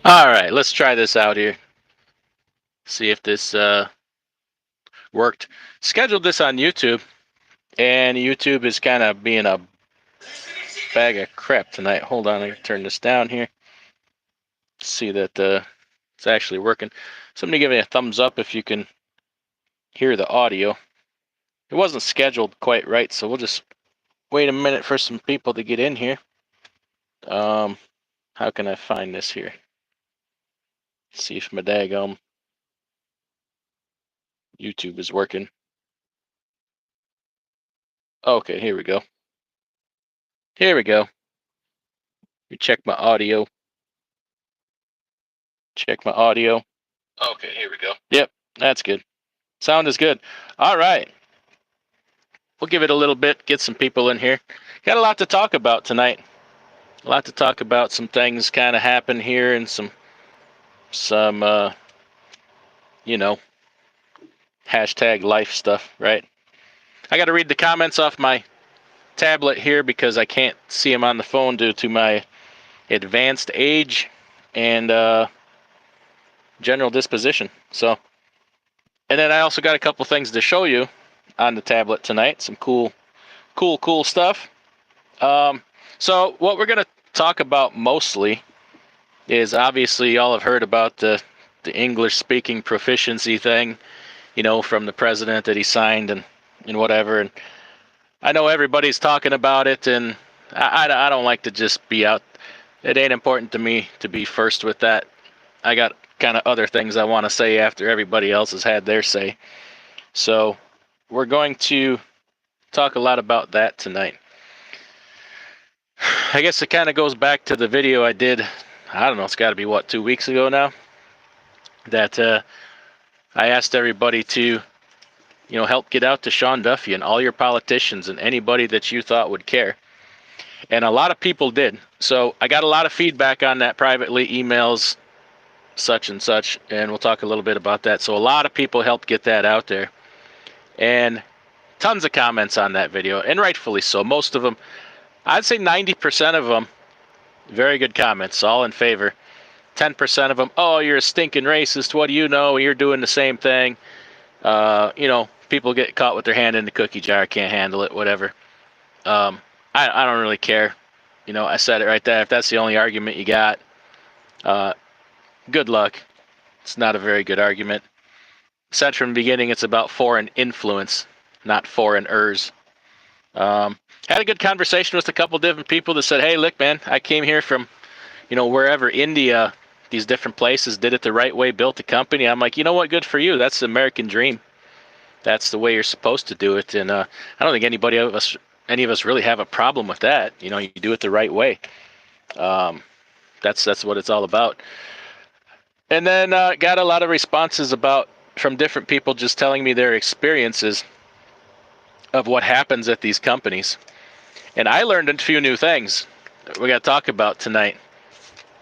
All right, let's try this out here. See if this worked. Scheduled this on YouTube, and YouTube is kind of being a bag of crap tonight. Hold on, I can turn this down here. See that it's actually working. Somebody give me a thumbs up if you can hear the audio. It wasn't scheduled quite right, so we'll just wait a minute for some people to get in here. Um, how can I find this here? See if my daggum YouTube is working. Okay, here we go. Here we go. You check my audio. Check my audio. Okay, here we go. Yep, that's good. Sound is good. All right. We'll give it a little bit, get some people in here. Got a lot to talk about tonight. A lot to talk about. Some things kind of happen here and some you know, hashtag life stuff, right? I got to read the comments off my tablet here because I can't see them on the phone due to my advanced age and general disposition. So, and then I also got a couple things to show you on the tablet tonight. Some cool stuff. So what we're gonna talk about mostly is obviously y'all have heard about the English speaking proficiency thing, from the president that he signed and whatever. And I know everybody's talking about it, and I don't like to just be out. It ain't important to me to be first with that. I got kind of other things I want to say after everybody else has had their say. So we're going to talk a lot about that tonight. I guess it kind of goes back to the video I did. I don't know. It's got to be 2 weeks ago now. That I asked everybody to, help get out to Sean Duffy and all your politicians and anybody that you thought would care. And a lot of people did. So I got a lot of feedback on that privately, emails, such and such, and we'll talk a little bit about that. So a lot of people helped get that out there. And tons of comments on that video, and rightfully so. Most of them, I'd say 90% of them, very good comments, all in favor. 10% of them, oh, you're a stinking racist. What do you know? You're doing the same thing. People get caught with their hand in the cookie jar, can't handle it, whatever. I don't really care. I said it right there. If that's the only argument you got, good luck. It's not a very good argument. Said from the beginning, it's about foreign influence, not foreigners. Had a good conversation with a couple different people that said, hey, look, man, I came here from, wherever, India, these different places, did it the right way, built a company. I'm like, you know what, good for you. That's the American dream. That's the way you're supposed to do it. And I don't think any of us really have a problem with that. You do it the right way. That's what it's all about. And then got a lot of responses from different people just telling me their experiences of what happens at these companies. And I learned a few new things that we got to talk about tonight.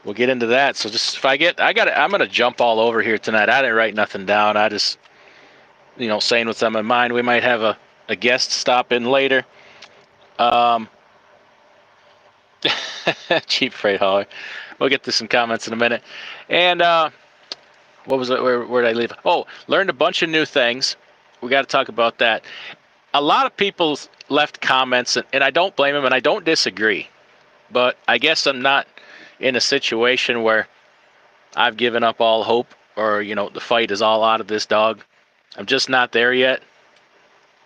We'll get into that. So just if I'm going to jump all over here tonight. I didn't write nothing down. I just, saying what's on my mind. We might have a guest stop in later. Cheap freight hauler. We'll get to some comments in a minute. And what was it? Where did I leave? Oh, learned a bunch of new things. We got to talk about that. A lot of people left comments, and I don't blame them, and I don't disagree. But I guess I'm not in a situation where I've given up all hope, or the fight is all out of this dog. I'm just not there yet.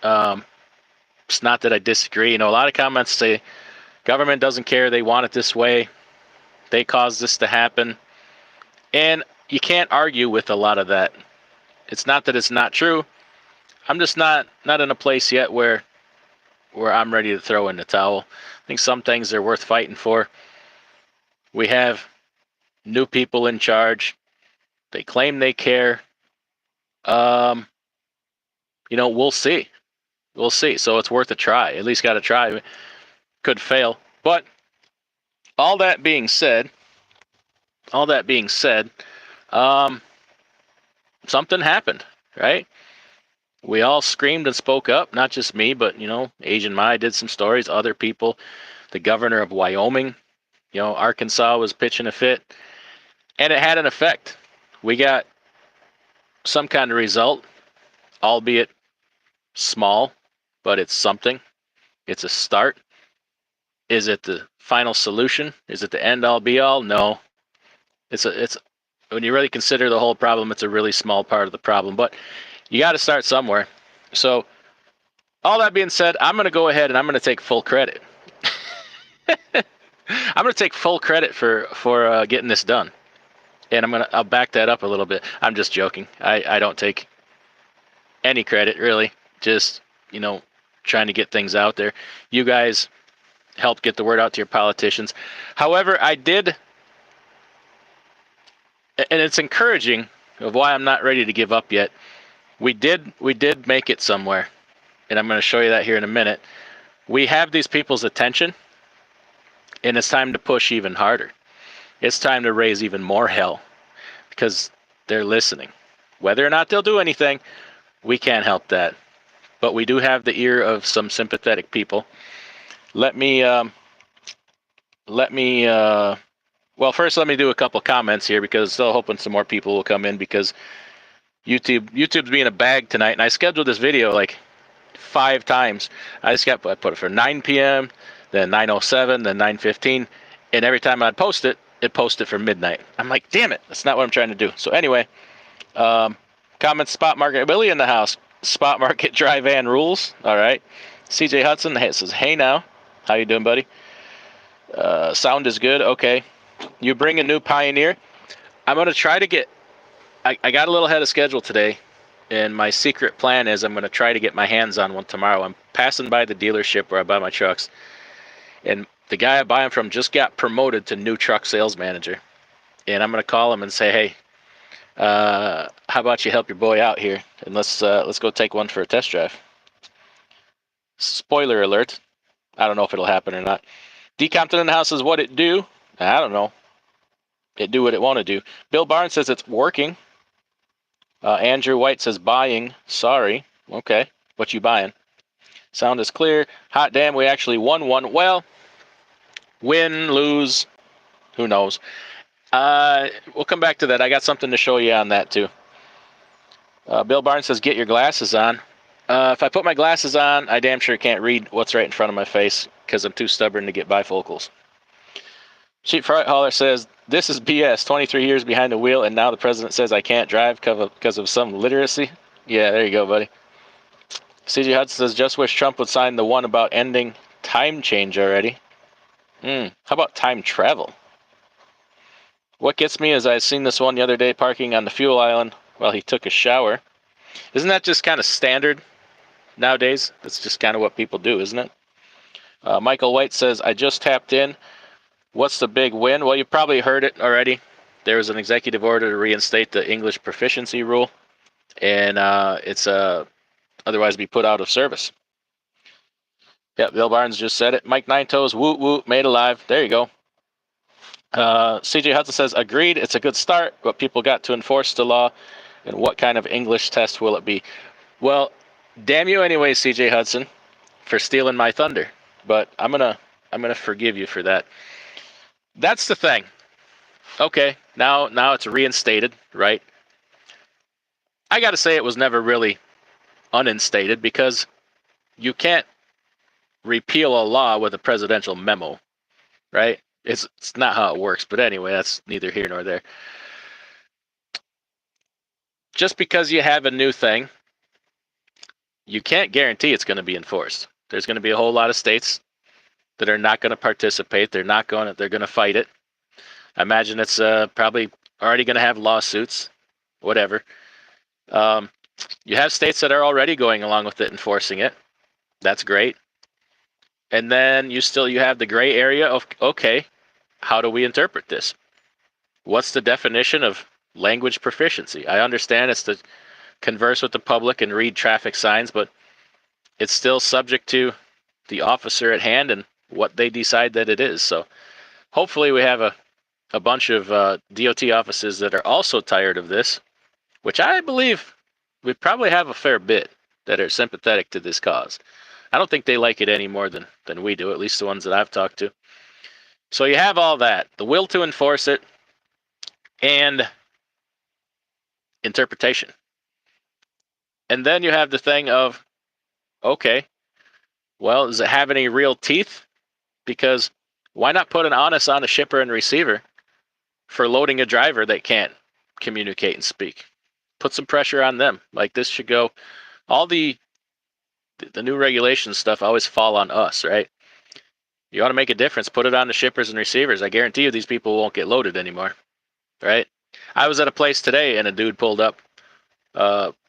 It's not that I disagree. A lot of comments say government doesn't care. They want it this way. They caused this to happen. And you can't argue with a lot of that. It's not that it's not true. I'm just not in a place yet where I'm ready to throw in the towel. I think some things are worth fighting for. We have new people in charge. They claim they care. We'll see. We'll see. So it's worth a try. At least got to try. Could fail. But all that being said, something happened, right? We all screamed and spoke up, not just me, but, Asian Mai did some stories, other people. The governor of Wyoming, Arkansas was pitching a fit. And it had an effect. We got some kind of result, albeit small, but it's something. It's a start. Is it the final solution? Is it the end all be all? No. It's when you really consider the whole problem, it's a really small part of the problem, but you got to start somewhere. So all that being said, I'm going to go ahead and I'm going to take full credit. I'm going to take full credit for getting this done, and I'll back that up a little bit. I'm just joking. I don't take any credit really. Just trying to get things out there. You guys helped get the word out to your politicians. However, I did, and it's encouraging of why I'm not ready to give up yet. We did make it somewhere, and I'm going to show you that here in a minute. We have these people's attention, and it's time to push even harder. It's time to raise even more hell because they're listening. Whether or not they'll do anything, we can't help that. But we do have the ear of some sympathetic people. Let me well, first let me do a couple comments here because still hoping some more people will come in because YouTube's being a bag tonight, and I scheduled this video like 5 times. I put it for 9 p.m., then 9:07, then 9:15, and every time I'd post it, it posted for midnight. I'm like, damn it, that's not what I'm trying to do. So anyway, comments, Spot Market Billy in the house. Spot Market Dry Van rules. All right. CJ Hudson says, hey now. How you doing, buddy? Sound is good. Okay. You bring a new Pioneer. I'm going to try to get, I got a little ahead of schedule today, and my secret plan is I'm going to try to get my hands on one tomorrow. I'm passing by the dealership where I buy my trucks, and the guy I buy them from just got promoted to new truck sales manager. And I'm going to call him and say, hey, how about you help your boy out here, and let's go take one for a test drive. Spoiler alert. I don't know if it'll happen or not. D. Compton in the house says, what it do? I don't know. It do what it want to do. Bill Barnes says it's working. Andrew White says buying. Sorry. Okay. What you buying? Sound is clear. Hot damn, we actually won one. Well, win, lose, who knows. We'll come back to that. I got something to show you on that too. Bill Barnes says get your glasses on. If I put my glasses on, I damn sure can't read what's right in front of my face because I'm too stubborn to get bifocals. Cheap Fright Hauler says, this is BS. 23 years behind the wheel, and now the president says I can't drive because of some literacy. Yeah, there you go, buddy. CJ Hudson says, just wish Trump would sign the one about ending time change already. How about time travel? What gets me is I seen this one the other day parking on the fuel island while he took a shower. Isn't that just kind of standard nowadays? That's just kind of what people do, isn't it? Michael White says, I just tapped in. What's the big win? Well, you probably heard it already. There was an executive order to reinstate the English proficiency rule, and it's otherwise be put out of service. Yeah, Bill Barnes just said it. Mike Nine Toes, woot woot, made alive. There you go. CJ Hudson says, agreed, it's a good start, but people got to enforce the law, and what kind of English test will it be? Well, damn you anyway, CJ Hudson, for stealing my thunder, but I'm gonna forgive you for that. That's the thing. Okay, now it's reinstated, right? I got to say it was never really uninstated because you can't repeal a law with a presidential memo, right? It's not how it works, but anyway, that's neither here nor there. Just because you have a new thing, you can't guarantee it's going to be enforced. There's going to be a whole lot of states that are not going to participate. They're going to fight it. I imagine it's probably already going to have lawsuits, whatever. You have states that are already going along with it, enforcing it. That's great. And then you have the gray area of, okay, how do we interpret this? What's the definition of language proficiency? I understand it's to converse with the public and read traffic signs, but it's still subject to the officer at hand and what they decide that it is. So hopefully we have a bunch of DOT offices that are also tired of this, which I believe we probably have a fair bit that are sympathetic to this cause. I don't think they like it any more than we do, at least the ones that I've talked to. So you have all that, the will to enforce it, and interpretation. And then you have the thing of, okay, well, does it have any real teeth? Because why not put an onus on a shipper and receiver for loading a driver that can't communicate and speak? Put some pressure on them. Like, this should go, all the new regulation stuff always fall on us, right? You want to make a difference, put it on the shippers and receivers. I guarantee you these people won't get loaded anymore, right? I was at a place today and a dude pulled up,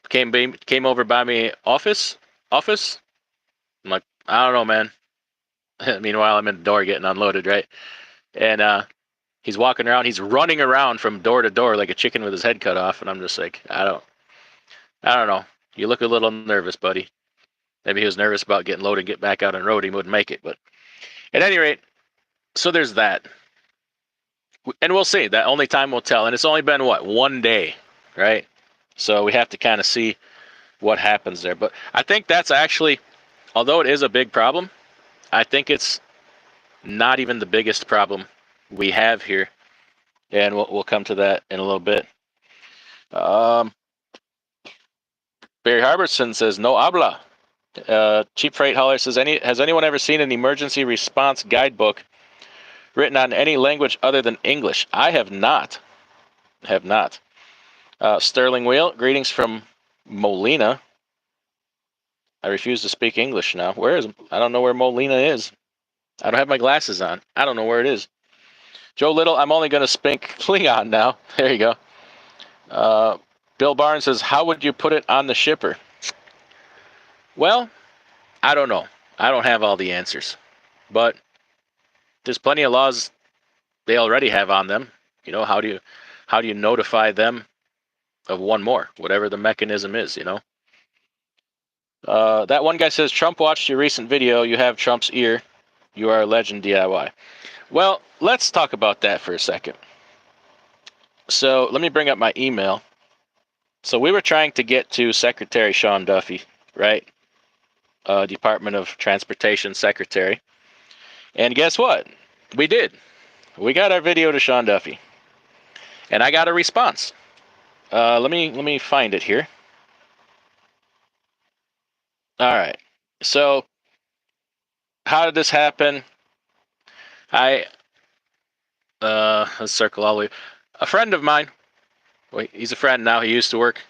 came over by me office. I'm like, I don't know, man. Meanwhile, I'm in the door getting unloaded, right? And he's walking around. He's running around from door to door like a chicken with his head cut off. And I'm just like, I don't know. You look a little nervous, buddy. Maybe he was nervous about getting loaded, get back out on the road. He wouldn't make it. But at any rate, so there's that. And we'll see. That only time will tell. And it's only been, what, 1 day, right? So we have to kind of see what happens there. But I think that's actually, although it is a big problem, I think it's not even the biggest problem we have here. And we'll come to that in a little bit. Barry Harbison says, no habla. Cheap Freight Hauler says, has anyone ever seen an emergency response guidebook written on any language other than English? I have not. Sterling Wheel, greetings from Molina. I refuse to speak English now. I don't know where Molina is. I don't have my glasses on. I don't know where it is. Joe Little, I'm only going to speak Klingon now. There you go. Bill Barnes says, how would you put it on the shipper? Well, I don't know. I don't have all the answers. But there's plenty of laws they already have on them. You know, how do you notify them of one more, whatever the mechanism is, you know? That one guy says, Trump watched your recent video. You have Trump's ear. You are a legend, DIY. Well, let's talk about that for a second. So let me bring up my email. So we were trying to get to Secretary Sean Duffy, right? Department of Transportation Secretary. And guess what? We did. We got our video to Sean Duffy. And I got a response. Let me find it here. All right. So how did this happen? Let's circle all the way. A friend of mine, well, he's a friend now. He used to work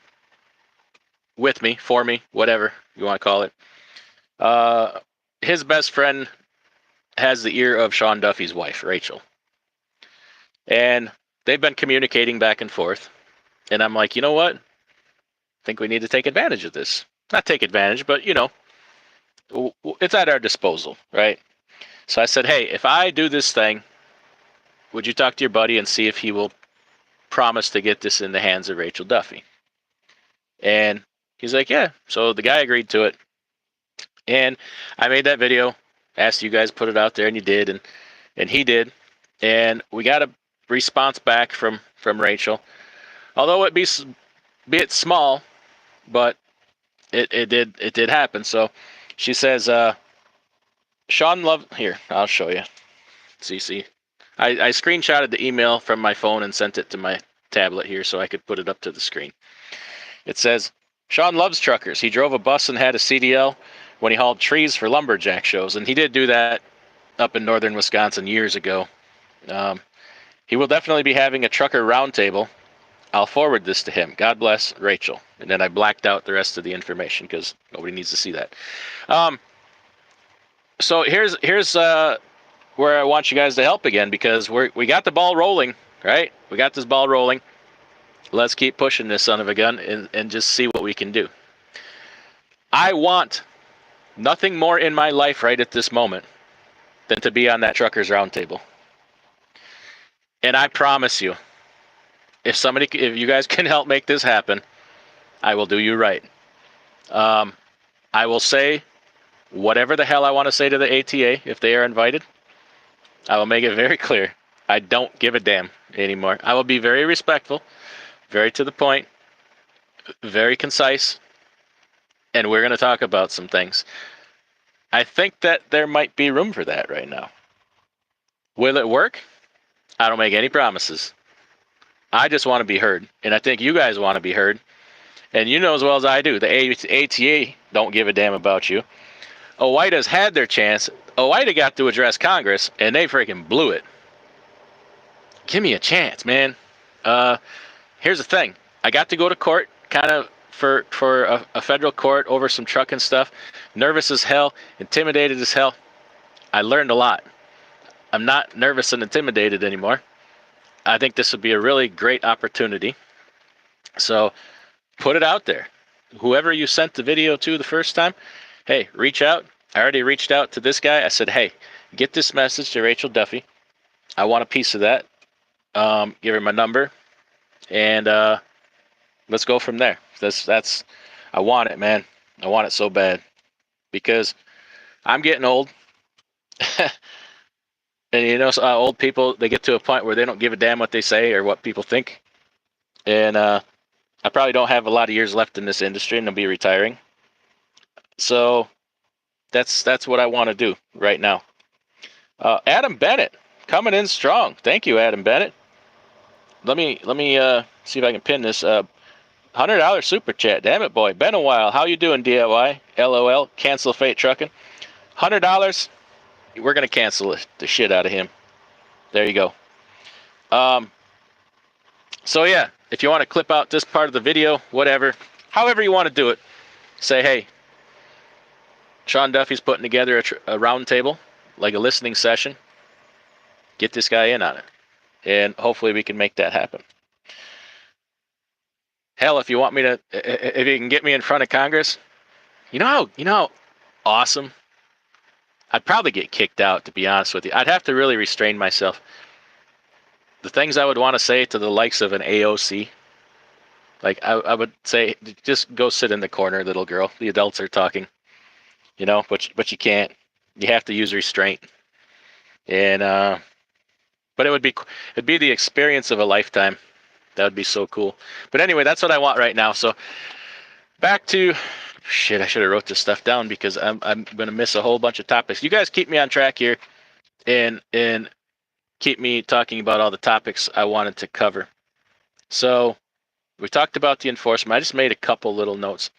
with me, for me, whatever you want to call it. His best friend has the ear of Sean Duffy's wife, Rachel. And they've been communicating back and forth. And I'm like, you know what? I think we need to take advantage of this. Not take advantage, but, you know, it's at our disposal, right? So I said, hey, if I do this thing, would you talk to your buddy and see if he will promise to get this in the hands of Rachel Duffy? And he's like, yeah. So the guy agreed to it. And I made that video, asked you guys to put it out there, and you did, and he did. And we got a response back from Rachel. Although it be it small, but it did happen. So she says, Sean Love, here, I'll show you. CC. I screenshotted the email from my phone and sent it to my tablet here so I could put it up to the screen. It says, Sean loves truckers. He drove a bus and had a CDL when he hauled trees for lumberjack shows. And he did do that up in northern Wisconsin years ago. He will definitely be having a trucker roundtable. I'll forward this to him. God bless, Rachel. And then I blacked out the rest of the information because nobody needs to see that. So here's where I want you guys to help again, because we got the ball rolling, right? We got this ball rolling. Let's keep pushing this son of a gun and just see what we can do. I want nothing more in my life right at this moment than to be on that truckers roundtable. And I promise you, if you guys can help make this happen, I will do you right. I will say whatever the hell I want to say to the ATA if they are invited. I will make it very clear. I don't give a damn anymore. I will be very respectful, very to the point, very concise, and we're going to talk about some things. I think that there might be room for that right now. Will it work? I don't make any promises. I just want to be heard, and I think you guys want to be heard. And you know as well as I do, the ATA don't give a damn about you. OOIDA's had their chance. OOIDA got to address Congress, and they freaking blew it. Give me a chance, man. Here's the thing. I got to go to court, kind of for a federal court over some trucking stuff. Nervous as hell, intimidated as hell. I learned a lot. I'm not nervous and intimidated anymore. I think this would be a really great opportunity. So put it out there. Whoever you sent the video to the first time, hey, reach out. I already reached out to this guy. I said, hey, get this message to Rachel Duffy. I want a piece of that. Give her my number, and let's go from there. That's I want it, man. I want it so bad because I'm getting old. And you know, old people, they get to a point where they don't give a damn what they say or what people think. And I probably don't have a lot of years left in this industry, and I'll be retiring. So that's what I want to do right now. Adam Bennett coming in strong. Thank you, Adam Bennett. Let me see if I can pin this. $100 super chat. Damn it, boy. Been a while. How you doing, DIY? LOL. Cancel Fate Trucking. $100. We're gonna cancel the shit out of him. There you go. So yeah, if you want to clip out this part of the video, whatever, however you want to do it, say, hey, Sean Duffy's putting together a round table, like a listening session. Get this guy in on it, and hopefully we can make that happen. Hell, if you want me to, if you can get me in front of Congress, you know how awesome. I'd probably get kicked out, to be honest with you. I'd have to really restrain myself. The things I would want to say to the likes of an AOC, like I would say, just go sit in the corner, little girl. The adults are talking, you know, but you can't. You have to use restraint. And but it'd be the experience of a lifetime. That would be so cool. But anyway, that's what I want right now. So back to shit. I should have wrote this stuff down because I'm gonna miss a whole bunch of topics. You guys keep me on track here, and keep me talking about all the topics I wanted to cover. So we talked about the enforcement. I just made a couple little notes.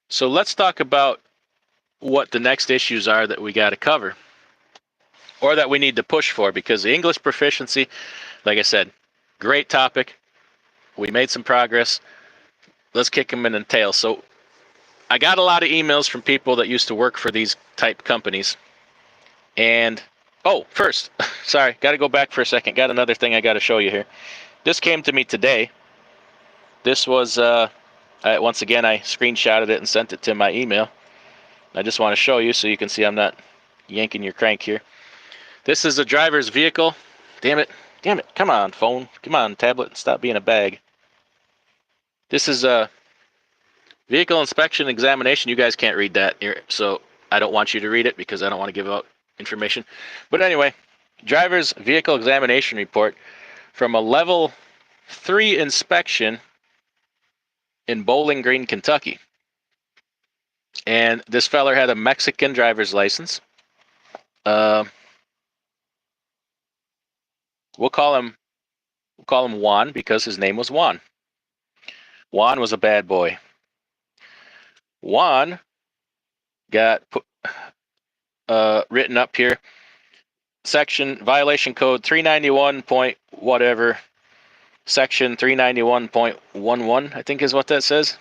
So let's talk about what the next issues are that we got to cover, or that we need to push for, because the English proficiency, like I said, great topic. We made some progress. Let's kick them in the tail. So I got a lot of emails from people that used to work for these type companies. And, first, sorry, got to go back for a second. Got another thing I got to show you here. This came to me today. This was, once again, I screenshotted it and sent it to my email. I just want to show you so you can see I'm not yanking your crank here. This is a driver's vehicle. Damn it. Come on, phone. Come on, tablet. Stop being a bag. This is a vehicle inspection examination. You guys can't read that here, so I don't want you to read it because I don't want to give out information. But anyway, driver's vehicle examination report from a level 3 inspection in Bowling Green, Kentucky. And this feller had a Mexican driver's license. We'll call him Juan because his name was Juan. Juan was a bad boy. Juan got written up here. Section violation code 391 point whatever. Section 391.11, I think is what that says.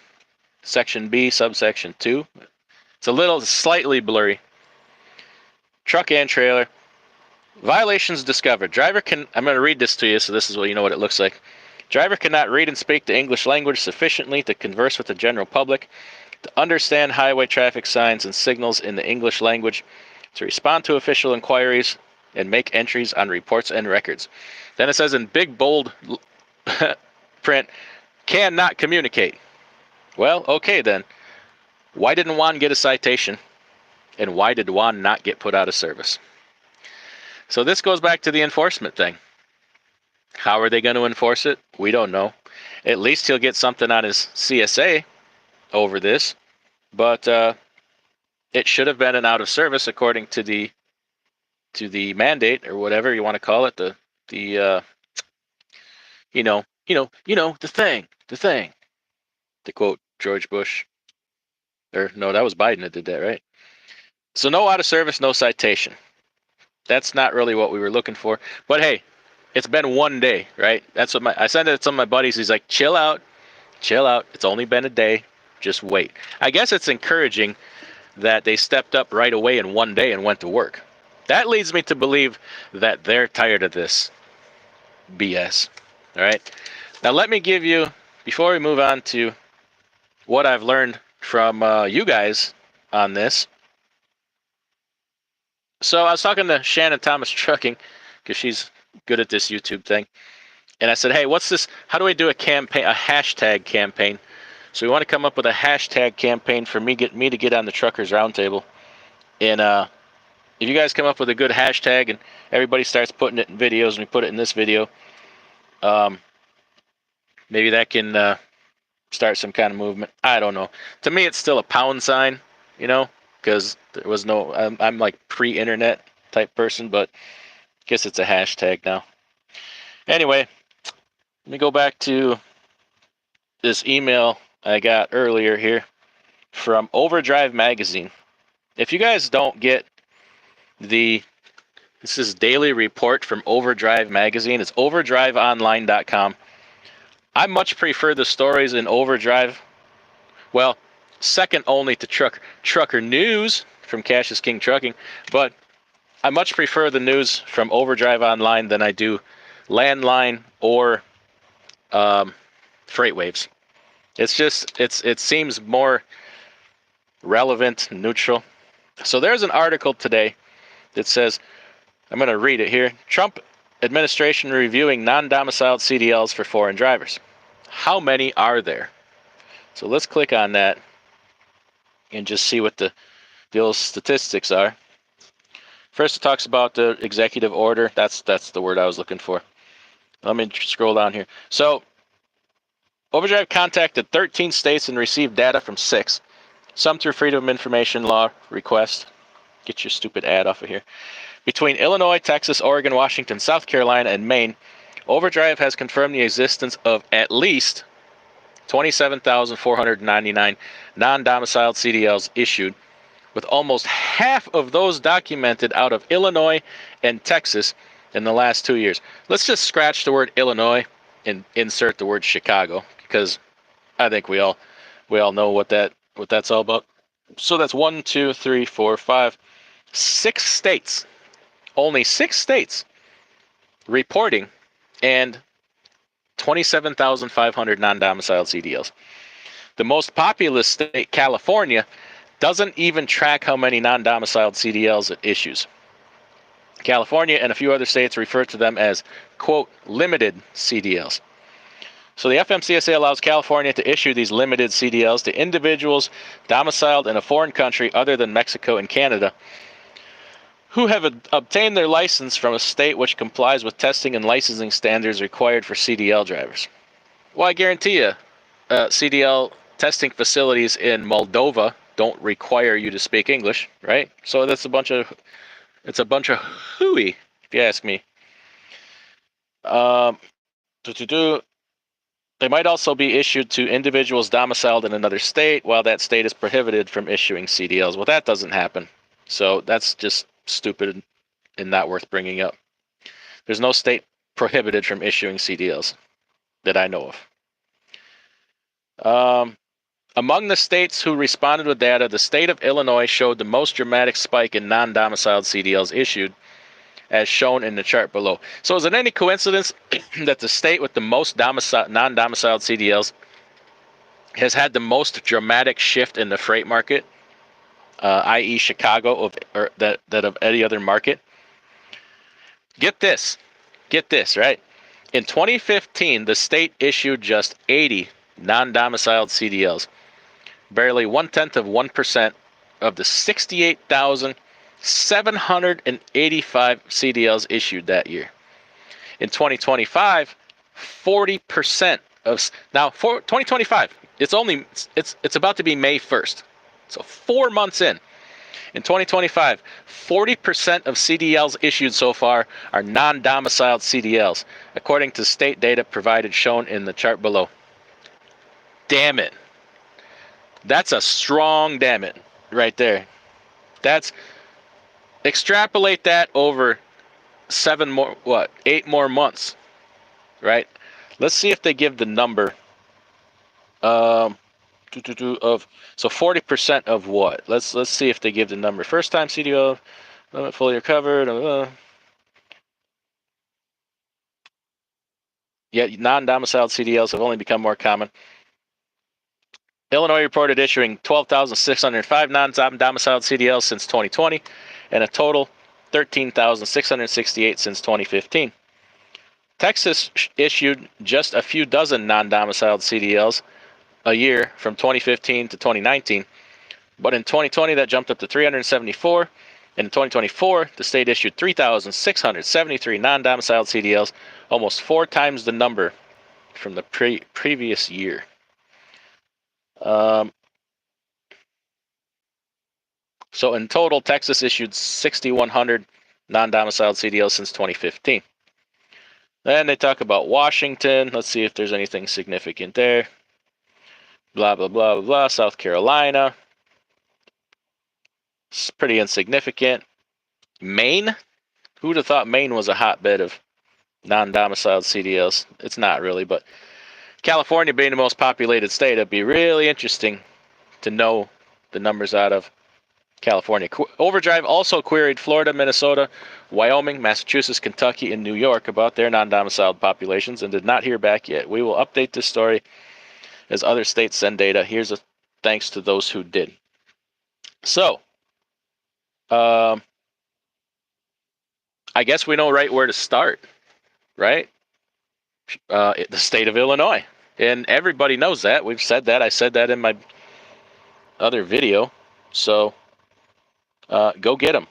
Section B, subsection 2. It's a little slightly blurry. Truck and trailer. Violations discovered. Driver can, I'm going to read this to you so this is what you know what it looks like. Driver cannot read and speak the English language sufficiently to converse with the general public, to understand highway traffic signs and signals in the English language, to respond to official inquiries, and make entries on reports and records. Then it says in big bold print, cannot communicate. Well, okay then. Why didn't Juan get a citation? And why did Juan not get put out of service? So this goes back to the enforcement thing. How are they going to enforce it? We don't know. At least he'll get something on his CSA over this. But it should have been an out of service according to the mandate or whatever you want to call it. The the thing, to quote George Bush. Or no, that was Biden that did that, right? So no out of service, no citation. That's not really what we were looking for. But hey, it's been 1 day, right? That's what I sent it to some of my buddies. He's like, chill out. It's only been a day. Just wait. I guess it's encouraging that they stepped up right away in 1 day and went to work. That leads me to believe that they're tired of this BS. All right. Now let me give you, before we move on to what I've learned from you guys on this. So I was talking to Shannon Thomas Trucking, because she's good at this YouTube thing. And I said, hey, what's this? How do I do a campaign, a hashtag campaign? So we want to come up with a hashtag campaign for me to get on the Truckers Roundtable. And if you guys come up with a good hashtag and everybody starts putting it in videos and we put it in this video, maybe that can start some kind of movement. I don't know. To me, it's still a pound sign, because there was no, I'm like pre-internet type person, but I guess it's a hashtag now. Anyway, let me go back to this email I got earlier here from Overdrive Magazine. If you guys don't get this is daily report from Overdrive Magazine. It's overdriveonline.com. I much prefer the stories in Overdrive. Well, second only to Trucker News from Cash is King Trucking, but I much prefer the news from Overdrive Online than I do Landline or FreightWaves. It's just it seems more relevant, neutral. So there's an article today that says, I'm going to read it here. Trump administration reviewing non-domiciled CDLs for foreign drivers. How many are there? So let's click on that and just see what the old statistics are. First, it talks about the executive order. That's the word I was looking for. Let me scroll down here. So Overdrive contacted 13 states and received data from 6. Some through Freedom of Information Law request. Get your stupid ad off of here. Between Illinois, Texas, Oregon, Washington, South Carolina, and Maine, Overdrive has confirmed the existence of at least 27,499 non-domiciled CDLs issued, with almost half of those documented out of Illinois and Texas in the last 2 years. Let's just scratch the word Illinois and insert the word Chicago, because I think we all know what that's all about. So that's 1, 2, 3, 4, 5, 6 states. Only 6 states reporting, and 27,500 non-domiciled CDLs. The most populous state, California, doesn't even track how many non-domiciled CDLs it issues. California and a few other states refer to them as, quote, limited CDLs. So the FMCSA allows California to issue these limited CDLs to individuals domiciled in a foreign country other than Mexico and Canada who have obtained their license from a state which complies with testing and licensing standards required for CDL drivers. Well, I guarantee you, CDL testing facilities in Moldova don't require you to speak English, right? So it's a bunch of hooey, if you ask me. They might also be issued to individuals domiciled in another state while that state is prohibited from issuing CDLs. Well, that doesn't happen. So that's just stupid and not worth bringing up. There's no state prohibited from issuing CDLs that I know of. Among the states who responded with data, the state of Illinois showed the most dramatic spike in non-domiciled CDLs issued, as shown in the chart below. So is it any coincidence that the state with the most non-domiciled CDLs has had the most dramatic shift in the freight market, i.e. Chicago, that of any other market? Get this, right? In 2015, the state issued just 80 non-domiciled CDLs, barely 0.1% of the 68,785 CDLs issued that year. In 2025, 40% of for 2025. It's about to be May 1st, so 4 months in. In 2025, 40% of CDLs issued so far are non-domiciled CDLs, according to state data provided shown in the chart below. Damn it. That's a strong damn it right there. That's extrapolate that over 8 more months, right? Let's see if they give the number of so 40% of what? Let's see if they give the number. First time CDL fully recovered. Yet non-domiciled CDLs have only become more common. Illinois reported issuing 12,605 non-domiciled CDLs since 2020, and a total 13,668 since 2015. Texas issued just a few dozen non-domiciled CDLs a year from 2015 to 2019, but in 2020 that jumped up to 374. In 2024, the state issued 3,673 non-domiciled CDLs, almost 4 times the number from the previous year. So in total, Texas issued 6,100 non-domiciled CDLs since 2015. Then they talk about Washington. Let's see if there's anything significant there. Blah, blah, blah, blah, blah. South Carolina. It's pretty insignificant. Maine? Who would have thought Maine was a hotbed of non-domiciled CDLs? It's not really, but California being the most populated state, it'd be really interesting to know the numbers out of California. Overdrive also queried Florida, Minnesota, Wyoming, Massachusetts, Kentucky, and New York about their non-domiciled populations and did not hear back yet. We will update this story as other states send data. Here's a thanks to those who did. So, I guess we know right where to start, right? The state of Illinois. And everybody knows that. We've said that. I said that in my other video. So, go get them,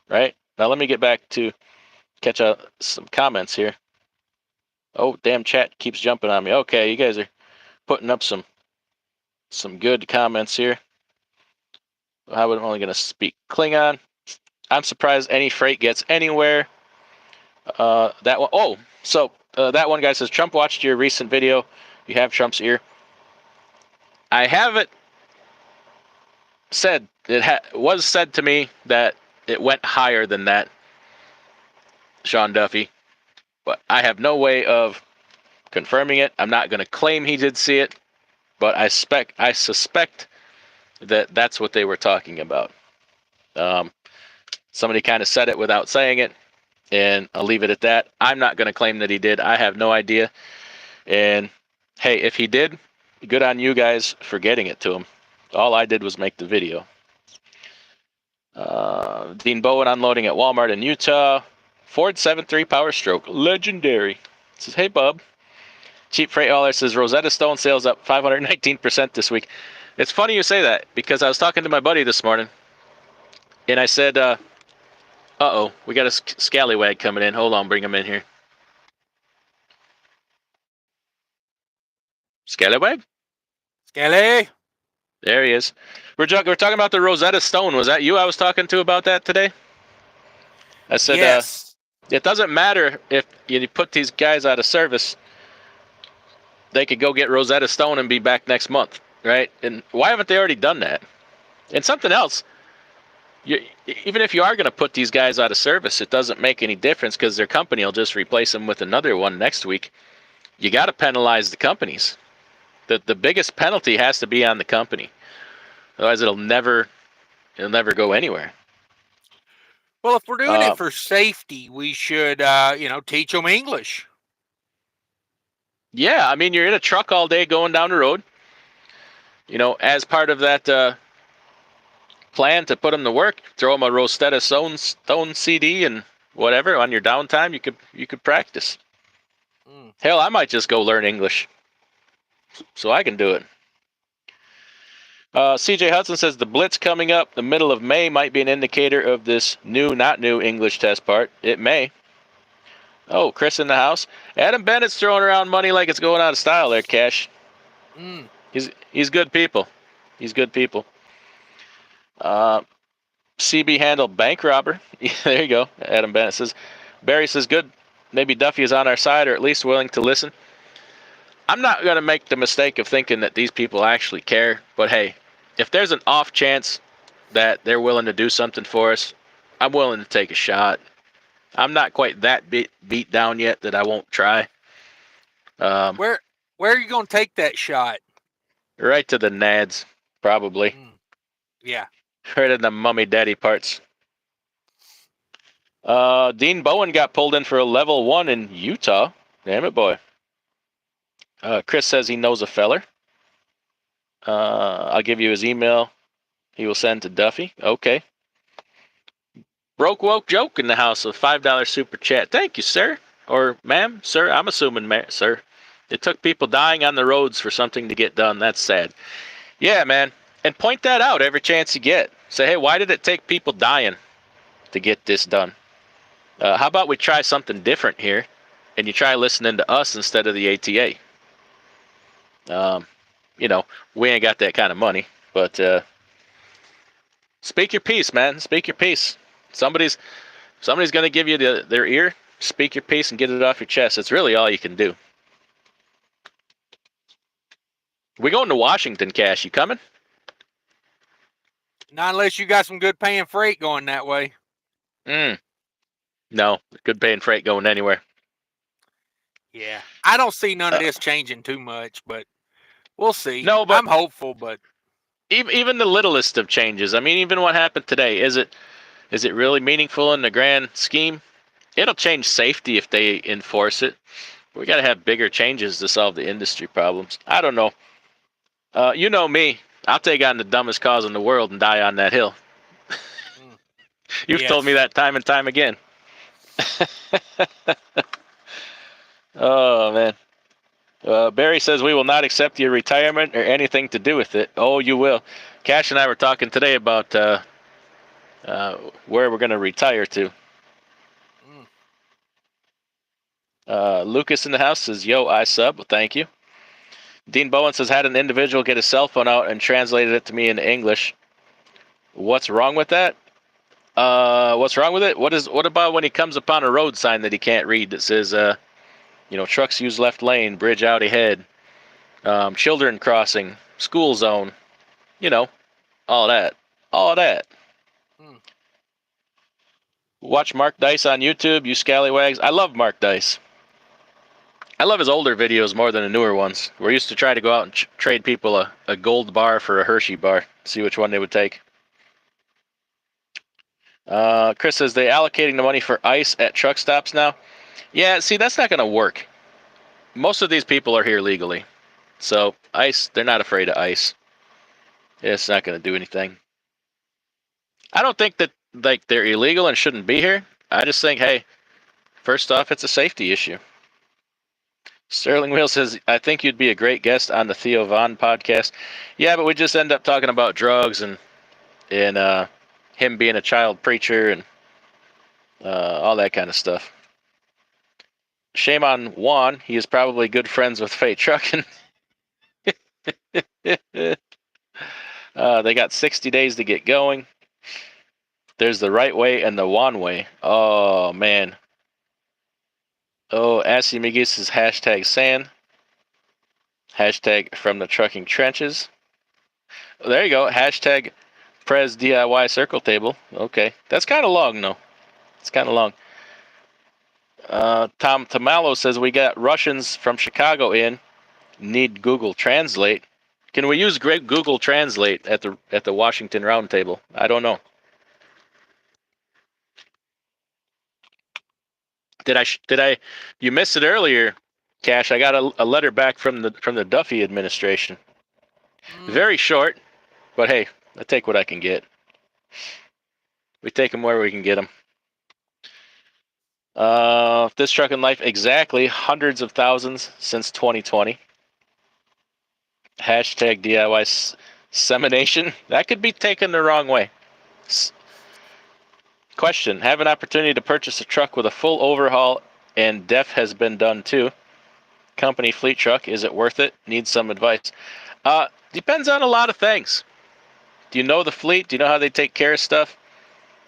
right? Now let me get back to catch some comments here. Oh, damn, chat keeps jumping on me. Okay, you guys are putting up some good comments here. I'm only going to speak Klingon. I'm surprised any freight gets anywhere. That one. Oh, so that one guy says, Trump watched your recent video. You have Trump's ear. I haven't said, it was said to me that it went higher than that, Sean Duffy. But I have no way of confirming it. I'm not going to claim he did see it, but I suspect that that's what they were talking about. Somebody kind of said it without saying it, and I'll leave it at that. I'm not going to claim that he did. I have no idea. And hey, if he did, good on you guys for getting it to him. All I did was make the video. Dean Bowen unloading at Walmart in Utah. Ford 7.3 Power Stroke, legendary. Says, hey, bub. Cheap Freight Hauler says, Rosetta Stone sales up 519% this week. It's funny you say that, because I was talking to my buddy this morning, and I said, uh-oh, we got a scallywag coming in. Hold on, bring him in here. Scallywag? Scally? There he is. We're talking about the Rosetta Stone. Was that you I was talking to about that today? I said, yes. It doesn't matter if you put these guys out of service. They could go get Rosetta Stone and be back next month, right? And why haven't they already done that? And something else, even if you are going to put these guys out of service, it doesn't make any difference because their company will just replace them with another one next week. You got to penalize the companies. The biggest penalty has to be on the company. Otherwise, it'll never go anywhere. Well, if we're doing it for safety, we should, teach them English. Yeah, I mean, you're in a truck all day going down the road. As part of that plan to put them to work, throw them a Rosetta Stone CD and whatever on your downtime. You could practice. Hell, I might just go learn English so I can do it. CJ Hudson says the Blitz coming up the middle of May might be an indicator of this not new English test part. It may. Oh, Chris in the house. Adam Bennett's throwing around money like it's going out of style there, Cash. He's good people. He's good people. CB handle bank robber. There you go. Adam Bennett says. Barry says, good. Maybe Duffy is on our side or at least willing to listen. I'm not going to make the mistake of thinking that these people actually care. But hey, if there's an off chance that they're willing to do something for us, I'm willing to take a shot. I'm not quite that beat down yet that I won't try. Where are you going to take that shot? Right to the nads, probably. Yeah. Right in the mummy daddy parts. Dean Bowen got pulled in for a level 1 in Utah. Damn it, boy. Chris says he knows a feller. I'll give you his email. He will send to Duffy. Okay. Broke woke joke in the house of $5 super chat. Thank you, sir. Or ma'am, sir. I'm assuming, sir. It took people dying on the roads for something to get done. That's sad. Yeah, man. And point that out every chance you get. Say, hey, why did it take people dying to get this done? How about we try something different here, and you try listening to us instead of the ATA? We ain't got that kind of money, but speak your piece, man. Speak your piece. Somebody's going to give you their ear. Speak your piece and get it off your chest. It's really all you can do. We going to Washington, Cash. You coming? Not unless you got some good paying freight going that way. No, good paying freight going anywhere. Yeah. I don't see none of this changing too much, but we'll see. No, but I'm hopeful, but even the littlest of changes. I mean, even what happened today, is it really meaningful in the grand scheme? It'll change safety if they enforce it. We got to have bigger changes to solve the industry problems. I don't know. You know me. I'll take on the dumbest cause in the world and die on that hill. You've told me that time and time again. Oh, man. Barry says we will not accept your retirement or anything to do with it. Oh, you will. Cash and I were talking today about where we're going to retire to. Lucas in the house says, yo, I sub. Well, thank you. Dean Bowen says, had an individual get his cell phone out and translated it to me into English. What's wrong with that? What's wrong with it? What about when he comes upon a road sign that he can't read that says, trucks use left lane, bridge out ahead, children crossing, school zone, all that. Watch Mark Dice on YouTube, you scallywags. I love Mark Dice. I love his older videos more than the newer ones. We used to try to go out and trade people a gold bar for a Hershey bar, see which one they would take. Chris says, they allocating the money for ICE at truck stops now? Yeah, see, that's not going to work. Most of these people are here legally. So ICE, they're not afraid of ICE. It's not going to do anything. I don't think that they're illegal and shouldn't be here. I just think, hey, first off, it's a safety issue. Sterling Wheel says, I think you'd be a great guest on the Theo Von podcast. Yeah, but we just end up talking about drugs and him being a child preacher and all that kind of stuff. Shame on Juan. He is probably good friends with Fate Trucking. They got 60 days to get going. There's the right way and the Juan way. Oh, man. Oh, Assy McGee says hashtag sand. Hashtag from the trucking trenches. Oh, there you go. Hashtag Prez DIY circle table. Okay. That's kind of long, though. It's kind of long. Tom Tamalo says we got Russians from Chicago in. Need Google Translate. Can we use Google Translate at the Washington Roundtable? I don't know. Did I? You missed it earlier, Cash. I got a letter back from the Duffy administration. Very short, but hey, I take what I can get. We take them where we can get them. This trucking life, exactly hundreds of thousands since 2020. Hashtag DIY semination. That could be taken the wrong way. Question: have an opportunity to purchase a truck with a full overhaul and DEF has been done too. Company fleet truck, is it worth it? Need some advice. Depends on a lot of things. Do you know the fleet? Do you know how they take care of stuff?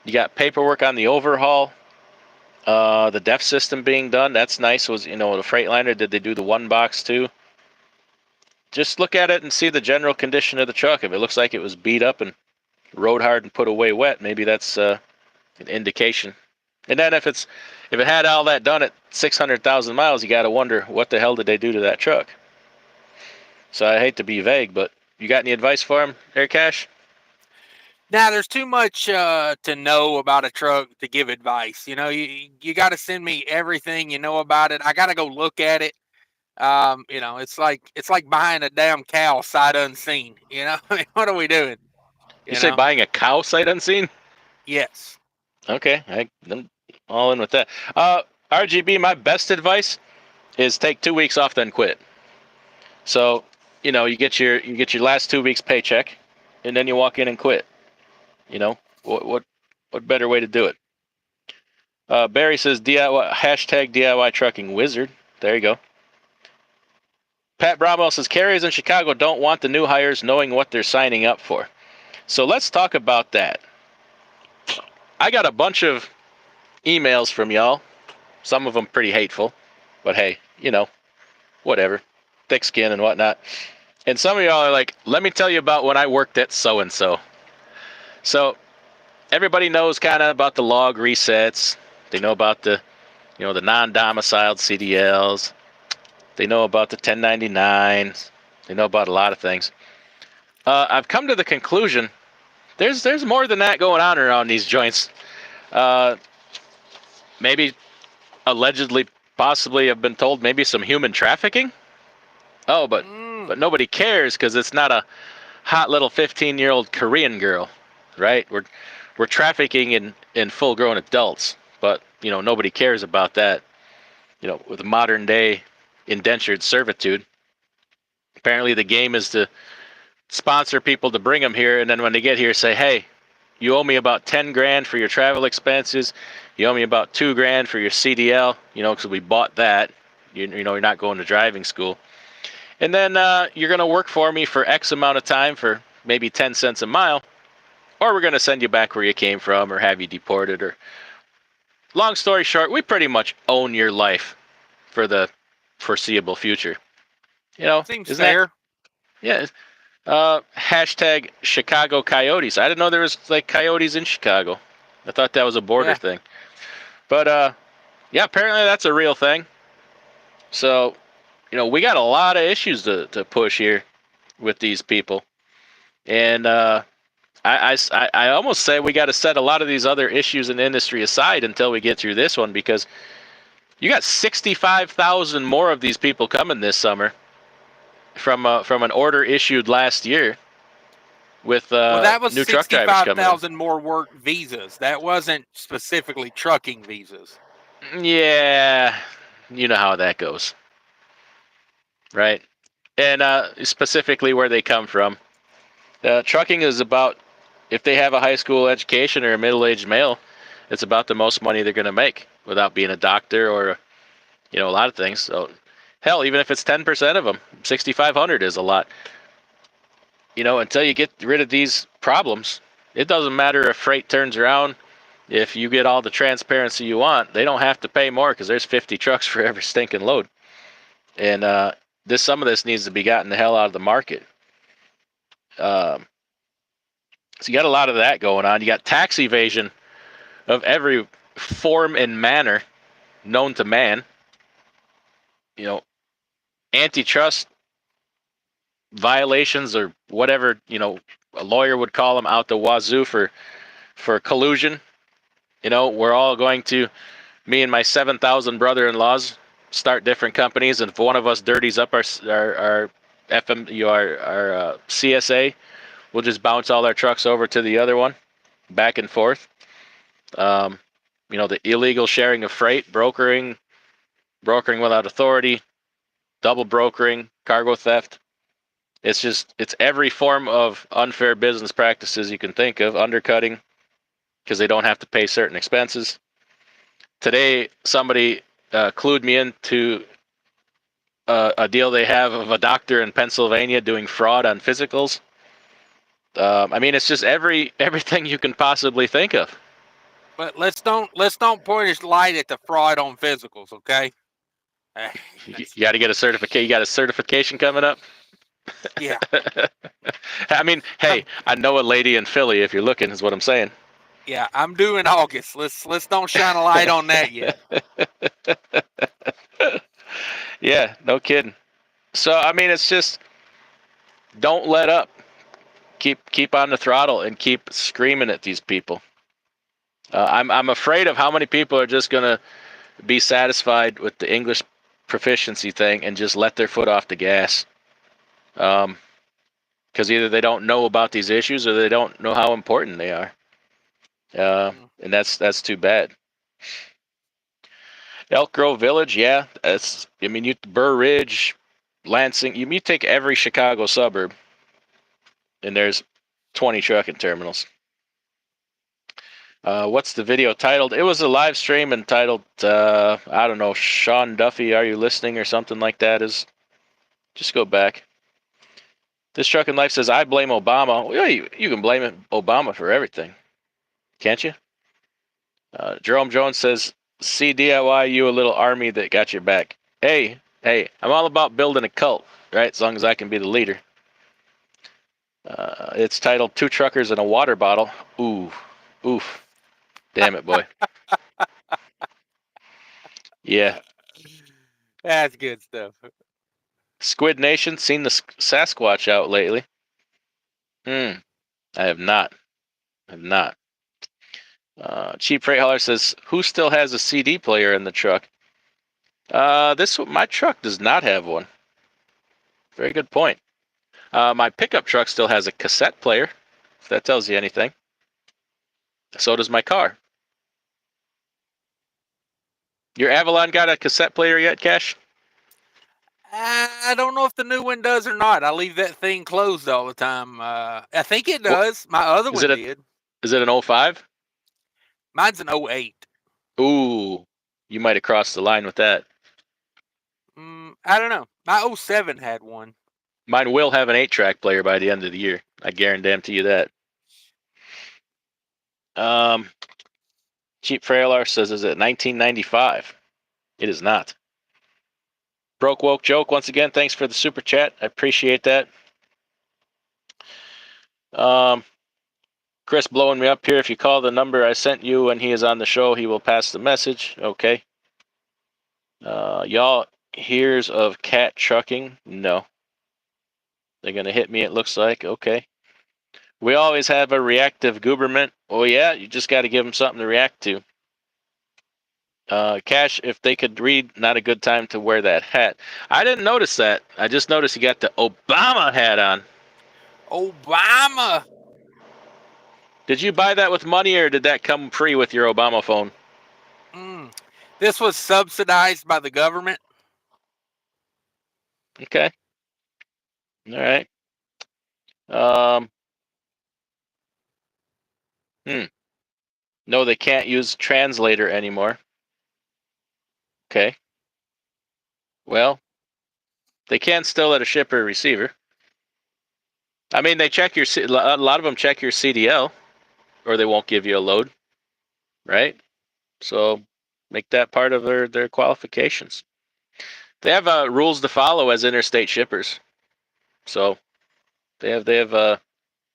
You got paperwork on the overhaul. The DEF system being done. That's nice. Was the Freightliner? Did they do the one box too? Just look at it and see the general condition of the truck. If it looks like it was beat up and rode hard and put away wet, maybe that's an indication. And then if it had all that done at 600,000 miles, you got to wonder what the hell did they do to that truck. So I hate to be vague, but you got any advice for him, Air Cash? Now, there's too much to know about a truck to give advice. You got to send me everything you know about it. I got to go look at it. It's like buying a damn cow sight unseen. I mean, what are we doing? You say buying a cow sight unseen? Yes. Okay, I'm all in with that. RGB, my best advice is take 2 weeks off, then quit. So, you get your last 2 weeks paycheck, and then you walk in and quit. What better way to do it? Barry says DIY #DIY trucking wizard. There you go. Pat Bromwell says carriers in Chicago don't want the new hires knowing what they're signing up for. So let's talk about that. I got a bunch of emails from y'all. Some of them pretty hateful, but hey, whatever. Thick skin and whatnot. And some of y'all are like, let me tell you about when I worked at so-and-so. So everybody knows kind of about the log resets. They know about the non-domiciled CDLs. They know about the 1099s. They know about a lot of things. I've come to the conclusion there's more than that going on around these joints. Maybe allegedly, possibly have been told maybe some human trafficking. Oh, but nobody cares because it's not a hot little 15-year-old Korean girl, right? We're trafficking in full-grown adults, but nobody cares about that. With modern day indentured servitude, apparently the game is to sponsor people to bring them here, and then when they get here, say, hey, you owe me about 10 grand for your travel expenses. You owe me about 2 grand for your CDL, because we bought that. You're not going to driving school. And then you're going to work for me for X amount of time for maybe 10 cents a mile, or we're going to send you back where you came from or have you deported. Or long story short, we pretty much own your life for the foreseeable future. Seems isn't fair. that? Yeah. #Chicago Coyotes. I didn't know there was like coyotes in Chicago. I thought that was a border thing. But yeah, apparently that's a real thing. So, we got a lot of issues to push here with these people. And I almost say we got to set a lot of these other issues in the industry aside until we get through this one, because you got 65,000 more of these people coming this summer from an order issued last year with Well, that was new truck drivers coming in. 65,000 more work visas. That wasn't specifically trucking visas. Yeah, you know how that goes, right? And specifically where they come from. Trucking is about, if they have a high school education or a middle-aged male, it's about the most money they're going to make without being a doctor or, a lot of things. So, hell, even if it's 10% of them, 6,500 is a lot. Until you get rid of these problems, it doesn't matter if freight turns around. If you get all the transparency you want, they don't have to pay more because there's 50 trucks for every stinking load. And some of this needs to be gotten the hell out of the market. So you got a lot of that going on. You got tax evasion of every form and manner known to man. Antitrust violations or whatever, a lawyer would call them out the wazoo for collusion. We're all going to, me and my 7,000 brother-in-laws, start different companies, and if one of us dirties up our CSA, we'll just bounce all our trucks over to the other one, back and forth. The illegal sharing of freight, brokering without authority, double brokering, cargo theft. It's every form of unfair business practices you can think of, undercutting because they don't have to pay certain expenses. Today, somebody clued me into a deal they have of a doctor in Pennsylvania doing fraud on physicals. It's just everything you can possibly think of. But let's don't point a light at the fraud on physicals, okay? You got to get a certificate. You got a certification coming up. Yeah. I mean, hey, I'm I know a lady in Philly. If you're looking, is what I'm saying. yeah, I'm due in August. Let's don't shine a light on that yet. Yeah, no kidding. So I mean, it's just don't let up. Keep on the throttle and keep screaming at these people. I'm afraid of how many people are just gonna be satisfied with the English proficiency thing and just let their foot off the gas. Because either they don't know about these issues or they don't know how important they are. And that's too bad. Elk Grove Village, yeah, that's. I mean, Burr Ridge, Lansing. You take every Chicago suburb, and there's 20 trucking terminals. What's the video titled? It was a live stream entitled, I don't know, Sean Duffy, are you listening, or something like that. Just go back. This Trucking Life says, I blame Obama. Well, you can blame Obama for everything, can't you? Jerome Jones says, CDIY, you a little army that got your back. Hey, I'm all about building a cult, right? As long as I can be the leader. It's titled Two Truckers and a Water Bottle. Ooh, oof. Damn it, boy. Yeah. That's good stuff. Squid Nation, seen the Sasquatch out lately? I have not. Cheap Freight Hauler says, who still has a CD player in the truck? My truck does not have one. Very good point. My pickup truck still has a cassette player, if that tells you anything. So does my car. Your Avalon got a cassette player yet, Cash? I don't know if the new one does or not. I leave that thing closed all the time. I think it What does. My other is one it? did. Is it an 05? Mine's an '08. Ooh, you might have crossed the line with that. I don't know. My '07 had one. Mine will have an 8-track player by the end of the year. I guarantee you that. Um, Cheap Frailar says, is it 1995? It is not. Broke Woke Joke, once again, thanks for the super chat. I appreciate that. Chris blowing me up here. If you call the number I sent you when he is on the show, he will pass the message. Okay. Y'all hears of cat trucking? No. They're going to hit me, it looks like. Okay. We always have a reactive gooberment. Oh, yeah, you just got to give them something to react to. Cash, if they could read, not a good time to wear that hat. I didn't notice that. I just noticed you got the Obama hat on. Obama. Did you buy that with money or did that come free with your Obama phone? This was subsidized by the government. Okay. All right. Um. No, they can't use translator anymore. Okay. Well, they can still at a shipper receiver. I mean, they check a lot of them check your CDL, or they won't give you a load, right? So make that part of their qualifications. They have rules to follow as interstate shippers, so they have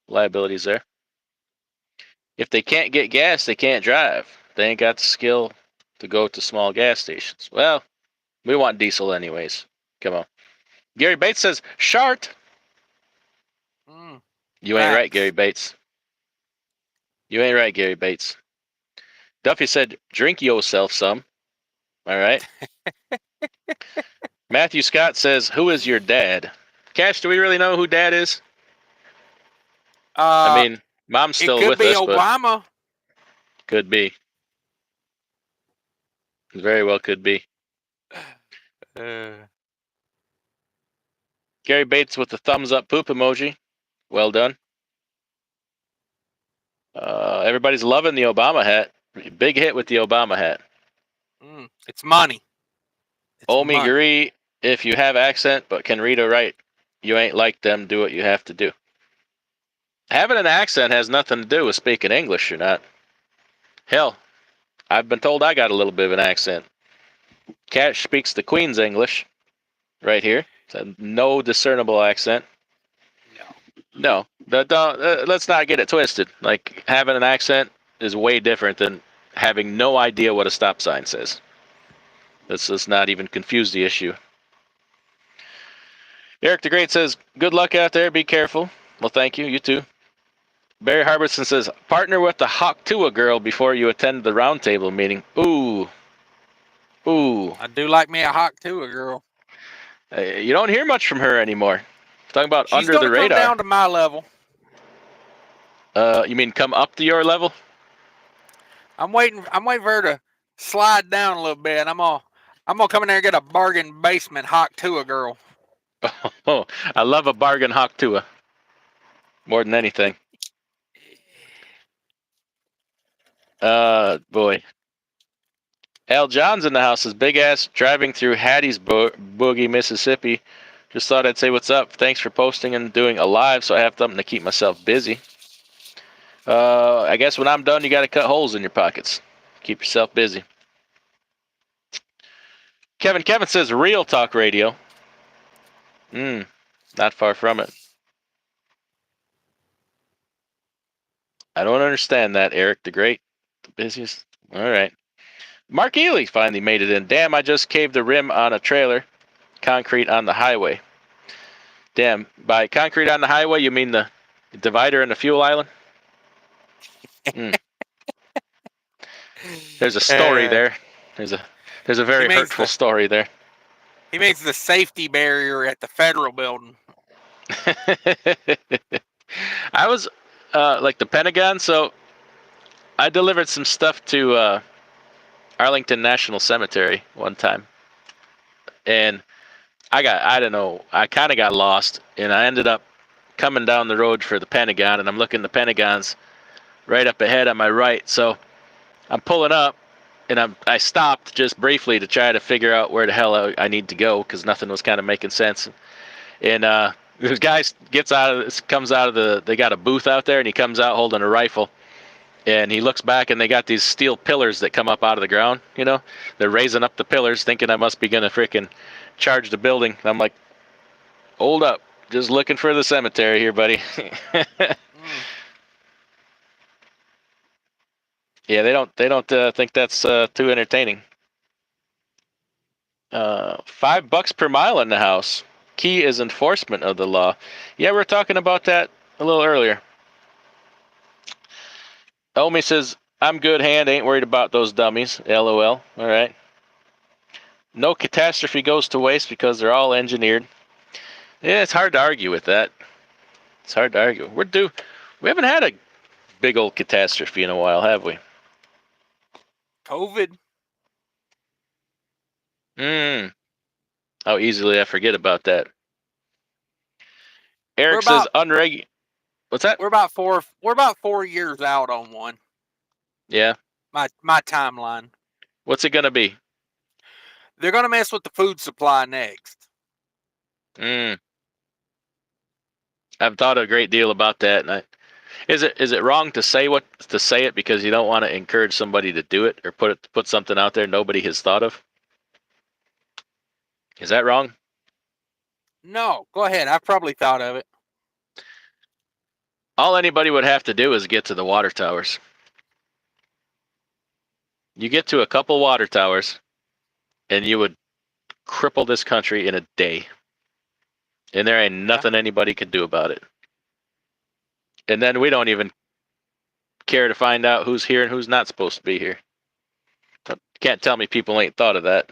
liabilities there. If they can't get gas, they can't drive. They ain't got the skill to go to small gas stations. Well, we want diesel anyways. Come on. Gary Bates says, Shart. You ain't right, Gary Facts. Bates. You ain't right, Gary Bates. Duffy said, drink yourself some. All right. Matthew Scott says, who is your dad? Cash, do we really know who dad is? I mean, mom's It still could with be us, but Obama. could be. Very well could be. Gary Bates with the thumbs up poop emoji. Well done. Everybody's loving the Obama hat. Big hit with the Obama hat. It's money. It's Omi money. Guri, if you have accent but can read or write, you ain't like them, do what you have to do. Having an accent has nothing to do with speaking English or not. Hell, I've been told I got a little bit of an accent. Cash speaks the Queen's English right here. So no discernible accent. No. No, let's not get it twisted. Like, having an accent is way different than having no idea what a stop sign says. Let's not even confuse the issue. Eric the Great says, good luck out there. Be careful. Well, thank you. You too. Barry Harbison says, partner with the Hawk-Tua girl before you attend the roundtable meeting. Ooh. Ooh. I do like me a hawk too, a girl. You don't hear much from her anymore. Talking about She's under going the to come radar. down to my level. You mean come up to your level? I'm waiting for her to slide down a little bit. I'm gonna come in there and get a bargain basement hawk to a girl. Oh, I love a bargain Hawk-Tua more than anything. Boy. Al John's in the house. His big ass driving through Hattiesburg, Mississippi. Just thought I'd say what's up. Thanks for posting and doing a live so I have something to keep myself busy. I guess when I'm done, you got to cut holes in your pockets. Keep yourself busy. Kevin says real talk radio. Not far from it. I don't understand that, Eric the Great. The busiest. All right. Mark Ely finally made it in. Damn, I just caved the rim on a trailer. Concrete on the highway. Damn, by concrete on the highway, you mean the divider and the fuel island? There's a story there. There's a very hurtful story there. He means the safety barrier at the federal building. I was like the Pentagon, so I delivered some stuff to Arlington National Cemetery one time, and I kind of got lost, and I ended up coming down the road for the Pentagon, and I'm looking the Pentagon's right up ahead on my right, so I'm pulling up, and I stopped just briefly to try to figure out where the hell I need to go because nothing was kind of making sense. And this guy comes out of they got a booth out there, and he comes out holding a rifle, and he looks back, and they got these steel pillars that come up out of the ground. You know, they're raising up the pillars, thinking I must be gonna freaking charge the building. And I'm like, hold up, just looking for the cemetery here, buddy. Yeah, they don't think that's too entertaining. $5 per mile in the house. Key is enforcement of the law. Yeah, we were talking about that a little earlier. Omi says, I'm good hand, ain't worried about those dummies. LOL. All right. No catastrophe goes to waste because they're all engineered. Yeah, it's hard to argue with that. It's hard to argue. We haven't had a big old catastrophe in a while, have we? COVID. How easily I forget about that. Eric says unregulated. What's that? We're about 4 years out on one. Yeah. My timeline. What's it gonna be? They're gonna mess with the food supply next. I've thought a great deal about that, and is it wrong to say it because you don't want to encourage somebody to do it or put something out there nobody has thought of? Is that wrong? No, go ahead. I've probably thought of it. All anybody would have to do is get to the water towers. You get to a couple water towers, and you would cripple this country in a day. And there ain't nothing anybody could do about it. And then we don't even care to find out who's here and who's not supposed to be here. You can't tell me people ain't thought of that.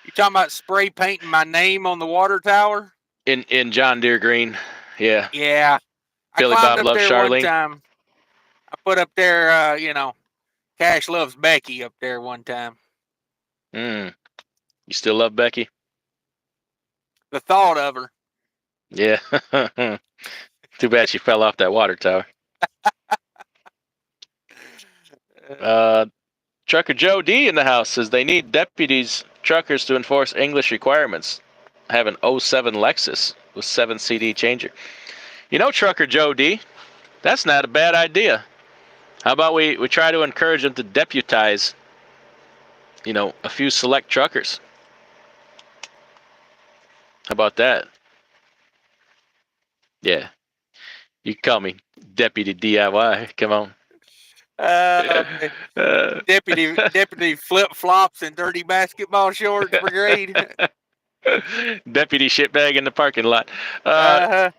You talking about spray painting my name on the water tower? In John Deere Green, yeah. Yeah. Billy I climbed Bob up loves there Charlene. one time. I put up there, Cash loves Becky up there one time. You still love Becky? The thought of her. Yeah. Too bad she fell off that water tower. Trucker Joe D in the house says they need truckers to enforce English requirements. I have an 07 Lexus with 7 CD changer. You know, Trucker Joe D, that's not a bad idea. How about we try to encourage them to deputize, a few select truckers? How about that? Yeah, you can call me Deputy DIY. Come on. Uh, Uh, Deputy Flip Flops and Dirty Basketball Shorts Brigade. Deputy shitbag in the parking lot. Uh,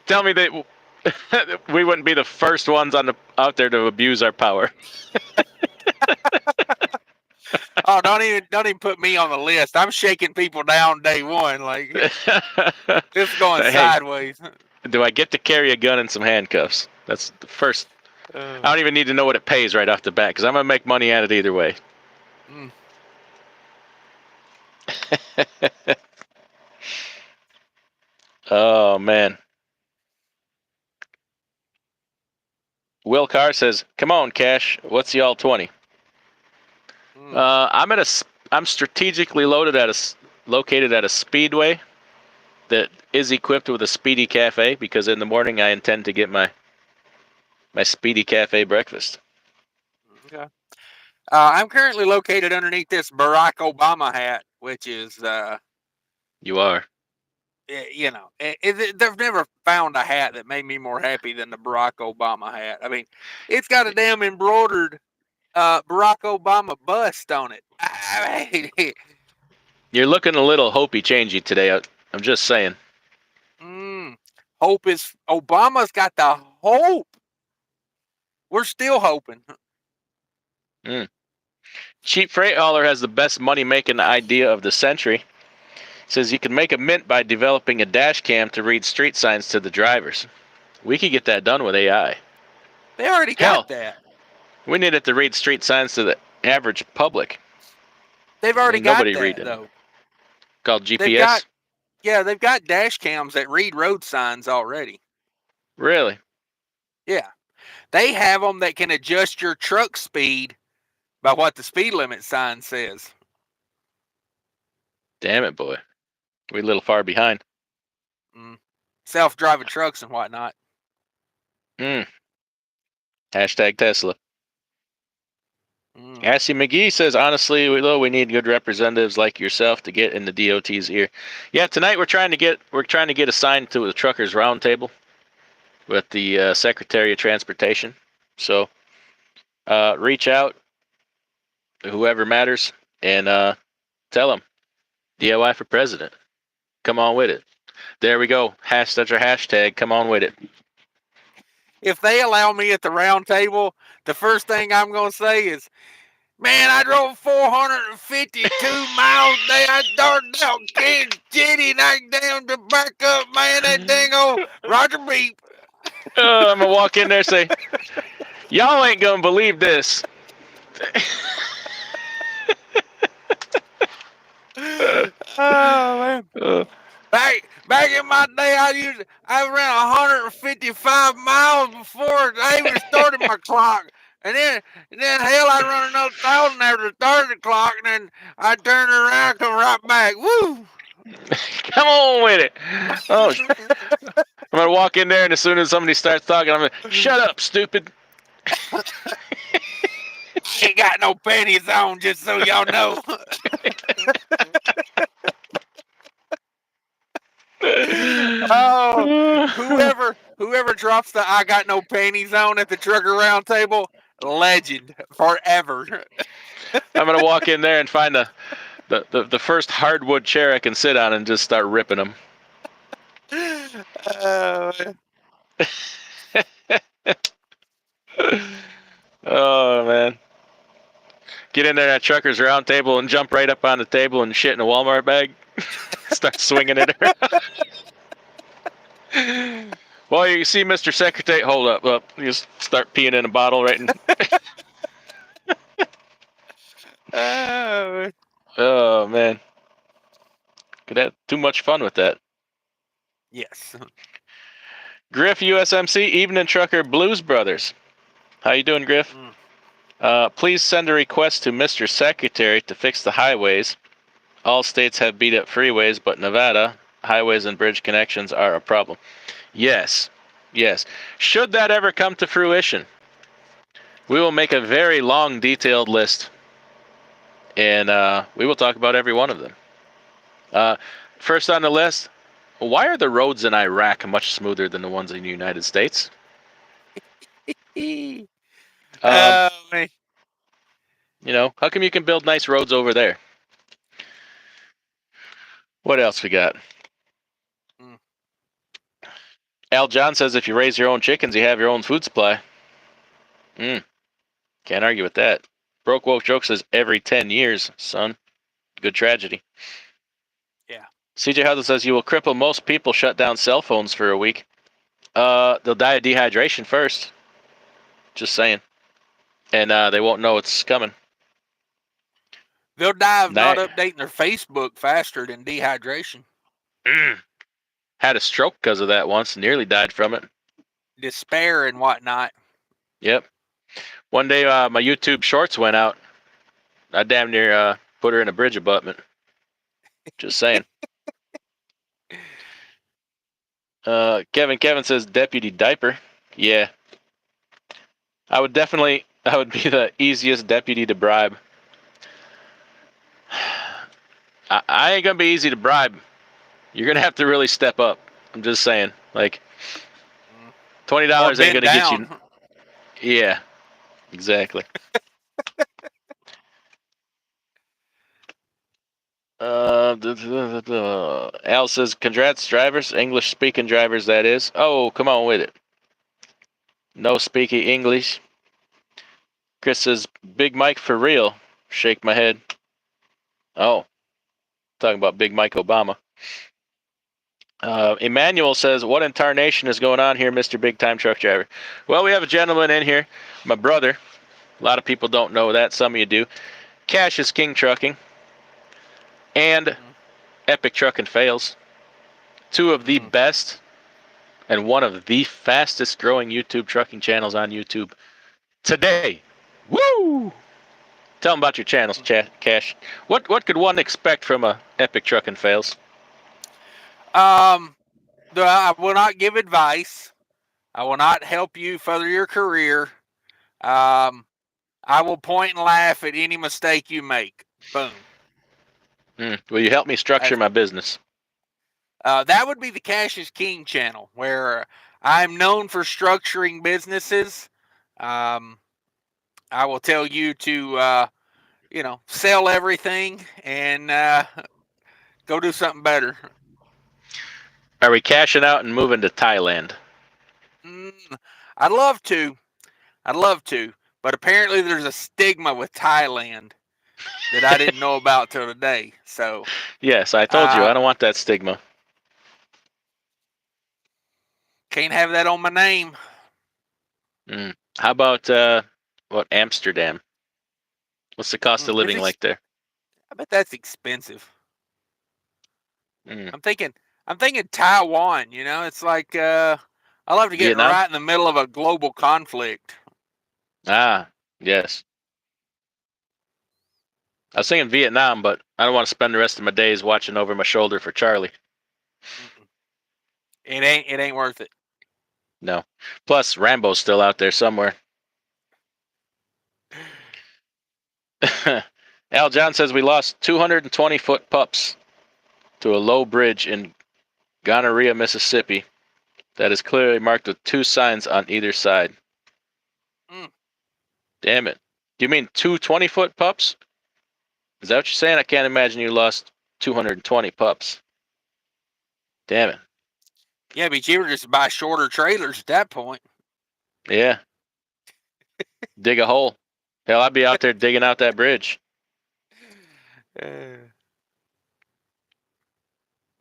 Tell me that we wouldn't be the first ones out there to abuse our power. oh, don't even put me on the list. I'm shaking people down day one. Like it's going Hey, sideways. do I get to carry a gun and some handcuffs? That's the first. I don't even need to know what it pays right off the bat because I'm gonna make money at it either way. Mm. Oh man. Will Carr says, "Come on, Cash. What's the all 20?" Mm. I'm strategically located at a speedway that is equipped with a speedy cafe because in the morning I intend to get my speedy cafe breakfast. Okay. I'm currently located underneath this Barack Obama hat, which is, You are. they've never found a hat that made me more happy than the Barack Obama hat. I mean, it's got a damn embroidered Barack Obama bust on it. I mean, You're looking a little hopey changey today. I'm just saying. hope is Obama's got the hope. We're still hoping. Mm. Cheap Freight Hauler has the best money-making idea of the century. Says you can make a mint by developing a dash cam to read street signs to the drivers. We could get that done with AI. They already got Hell, that. we need it to read street signs to the average public. They've already Ain't got nobody that reading. though. Called They've got GPS? they've got dash cams that read road signs already. Really? Yeah. They have them that can adjust your truck speed by what the speed limit sign says. Damn it, boy. We're a little far behind. Mm. Self-driving trucks and whatnot. Mm. Hashtag Tesla. Mm. Assy McGee says, honestly, we need good representatives like yourself to get in the DOT's ear. Yeah, tonight we're trying to get assigned to the truckers roundtable with the Secretary of Transportation. So reach out, whoever matters, and tell them DIY for president. Come on with it. There we go. That's our hashtag. Come on with it. If they allow me at the round table, the first thing I'm going to say is, man, I drove 452 miles today. I started out Kansas City and I down to back up, man. That dang old Roger Beep. I'm going to walk in there and say, y'all ain't going to believe this. Oh, man. Back in my day, I ran 155 miles before I even started my clock. And then hell, I run another 1,000 after the 30 clock, and then I turn around and come right back. Woo! Come on with it. Oh, I'm going to walk in there, and as soon as somebody starts talking, I'm going to, shut up, stupid. I ain't got no panties on, just so y'all know. Oh, whoever drops the "I got no panties on" at the trucker round table, legend forever. I'm going to walk in there and find the first hardwood chair I can sit on and just start ripping them. Oh, man. Get in there at Truckers Round Table and jump right up on the table and shit in a Walmart bag. Start swinging it around. Well, you see, Mr. Secretary, hold up. You just start peeing in a bottle right in. Oh, man. Could have too much fun with that. Yes. Griff USMC, Evening Trucker Blues Brothers. How you doing, Griff? Please send a request to Mr. Secretary to fix the highways. All states have beat up freeways, but Nevada, highways and bridge connections are a problem. Yes. Should that ever come to fruition, We will make a very long, detailed list, and we will talk about every one of them. First on the list, why are the roads in Iraq much smoother than the ones in the United States? Um, Man. How come you can build nice roads over there? What else we got? Mm. Al John says if you raise your own chickens, you have your own food supply. Can't argue with that. Broke Woke Joke says every 10 years, son. Good tragedy. Yeah. CJ Huddle says you will cripple most people shut down cell phones for a week. They'll die of dehydration first. Just saying. And they won't know it's coming. They'll die of not That updating their Facebook faster than dehydration. had a stroke because of that once. Nearly died from it. Despair and whatnot. Yep. One day my YouTube shorts went out. I damn near put her in a bridge abutment. Just saying. Kevin says deputy diaper. Yeah. I would be the easiest deputy to bribe. I ain't gonna be easy to bribe. You're gonna have to really step up. I'm just saying. Like Or $20 ain't bend gonna get you. down. Yeah, exactly. Al says, congrats, drivers. English speaking drivers, that is. Oh, come on with it. No speaking English. Chris says, Big Mike for real. Shake my head. Oh, talking about Big Mike Obama. Emmanuel says, what in tarnation is going on here, Mr. Big Time Truck Driver? Well, we have a gentleman in here, my brother. A lot of people don't know that. Some of you do. Cash is King Trucking and Epic Trucking Fails. Two of the best and one of the fastest growing YouTube trucking channels on YouTube today. Woo! Tell them about your channels, Cash. What could one expect from a Epic Trucking Fails? I will not give advice. I will not help you further your career. I will point and laugh at any mistake you make. Boom. Will you help me structure my business? That would be the Cash is King channel, where I'm known for structuring businesses. I will tell you to, sell everything and go do something better. Are we cashing out and moving to Thailand? I'd love to. I'd love to. But apparently there's a stigma with Thailand that I didn't know about till today. So Yes, I told you I don't want that stigma. can't have that on my name. How about Amsterdam? What's the cost of living like there? I bet that's expensive. Mm. I'm thinking Taiwan. It's like I love to get Vietnam? right in the middle of a global conflict. Ah, yes. I was thinking Vietnam, but I don't want to spend the rest of my days watching over my shoulder for Charlie. It ain't worth it. No. Plus, Rambo's still out there somewhere. Al John says we lost 220-foot pups to a low bridge in Gonorrhea, Mississippi that is clearly marked with 2 signs on either side. Damn it. Do you mean 2 20-foot pups? Is that what you're saying? I can't imagine you lost 220 pups. Damn it. Yeah, it'd be cheaper just to buy shorter trailers at that point. Yeah. Dig a hole. Hell, I'd be out there digging out that bridge.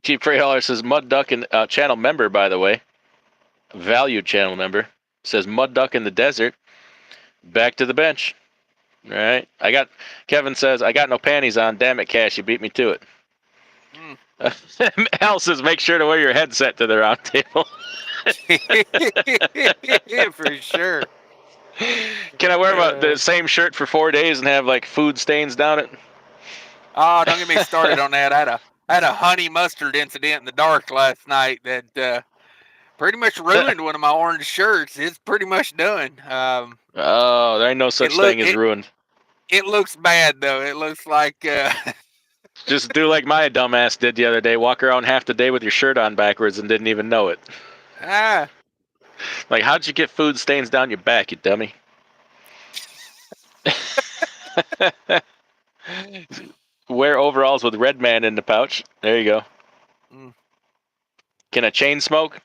Chief Frey Hauler says Mud Duck and channel member, by the way. Valued channel member. Says Mud Duck in the desert. Back to the bench. All right. Kevin says, I got no panties on. Damn it, Cash. You beat me to it. Al says, make sure to wear your headset to the round table. For sure. Can I wear the same shirt for 4 days and have like food stains down it? Oh, don't get me started on that. I had a honey mustard incident in the dark last night that pretty much ruined one of my orange shirts. It's pretty much done. Oh, there ain't no It such look thing as it ruined. it looks bad though. It looks like Just do like my dumbass did the other day. Walk around half the day with your shirt on backwards and didn't even know it. ah. Like, how'd you get food stains down your back, you dummy? Wear overalls with red man in the pouch. There you go. Mm. Can a chain smoke?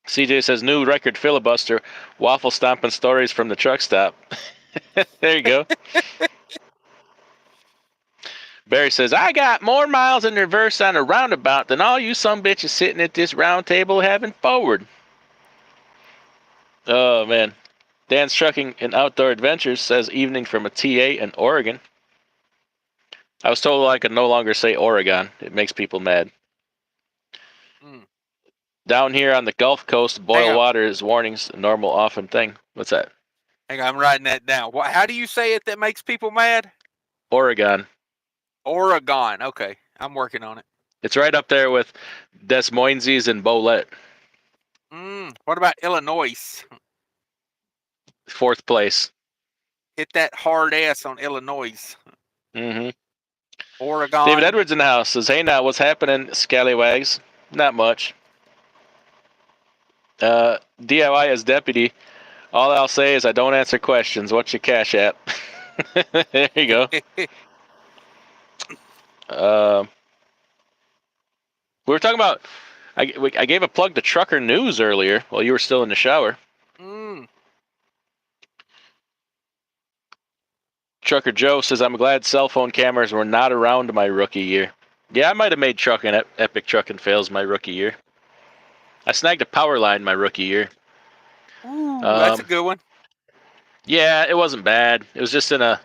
CJ says new record filibuster. Waffle stomping stories from the truck stop. There you go. Barry says, I got more miles in reverse on a roundabout than all you some bitches sitting at this round table having forward. Oh, man. Dan's Trucking and Outdoor Adventures says evening from a TA in Oregon. I was told I could no longer say Oregon. It makes people mad. Mm. Down here on the Gulf Coast, Hang boil on. water is warnings a normal often thing. What's that? Hang on, I'm writing that down. How do you say it that makes people mad? Oregon. Oregon. Okay, I'm working on it. It's right up there with Des Moines and Bolette. What about Illinois? Fourth place. Hit that hard ass on Illinois. Mm-hmm. David Oregon. Edwards in the house says, hey now, what's happening, scallywags? Not much. DIY as deputy. All I'll say is I don't answer questions. What's your cash app? There you go. We were talking about. I gave a plug to Trucker News earlier while you were still in the shower. Trucker Joe says, I'm glad cell phone cameras were not around my rookie year. Yeah, I might have made trucking epic trucking fails my rookie year. I snagged a power line my rookie year. Ooh, that's a good one. Yeah, it wasn't bad. It was just in a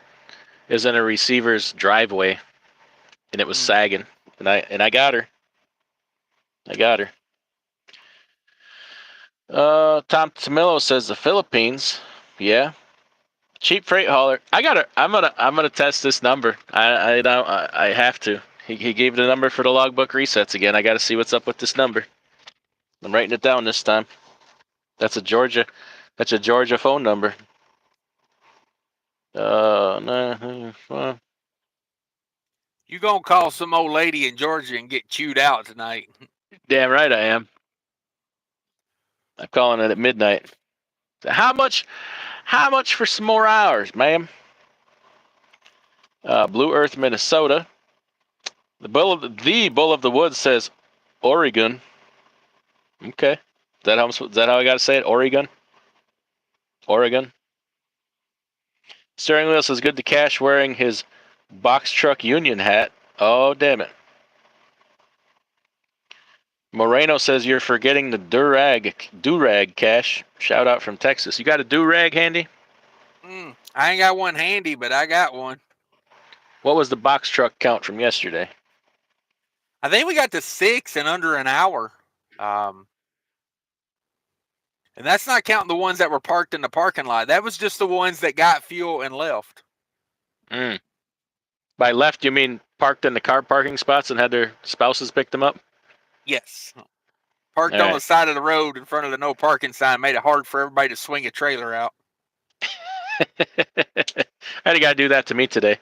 receiver's driveway, and it was sagging. And I got her. I got her. Tom Tamillo says the Philippines. Yeah, cheap freight hauler. I got her. I'm gonna test this number. I have to. He gave the number for the logbook resets again. I got to see what's up with this number. I'm writing it down this time. That's a Georgia phone number. Nah. You gonna call some old lady in Georgia and get chewed out tonight? Damn right I am. I'm calling it at midnight. How much for some more hours, ma'am? Blue Earth, Minnesota. The bull of the woods says Oregon. Okay. Is that how I got to say it? Oregon. Oregon. Steering wheel says good to Cash wearing his box truck union hat. Oh damn it. Moreno says you're forgetting the do-rag, Cash. Shout out from Texas. You got a do-rag handy? I ain't got one handy, but I got one. What was the box truck count from yesterday? I think we got to 6 in under an hour. And that's not counting the ones that were parked in the parking lot. That was just the ones that got fuel and left. By left, you mean parked in the car parking spots and had their spouses pick them up? Yes. Parked on the side of the road in front of the no parking sign made it hard for everybody to swing a trailer out. I had a guy do that to me today.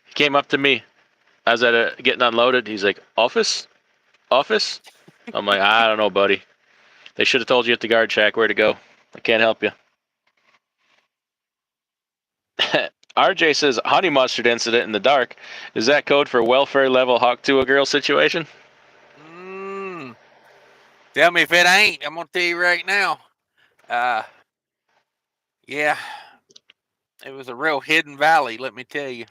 He came up to me. I was getting unloaded. He's like, office? I'm like, I don't know, buddy. They should have told you at the guard shack where to go. I can't help you. RJ says, honey mustard incident in the dark. Is that code for welfare level hawk to a girl situation? Tell me if it ain't. I'm going to tell you right now. Yeah. It was a real hidden valley, let me tell you.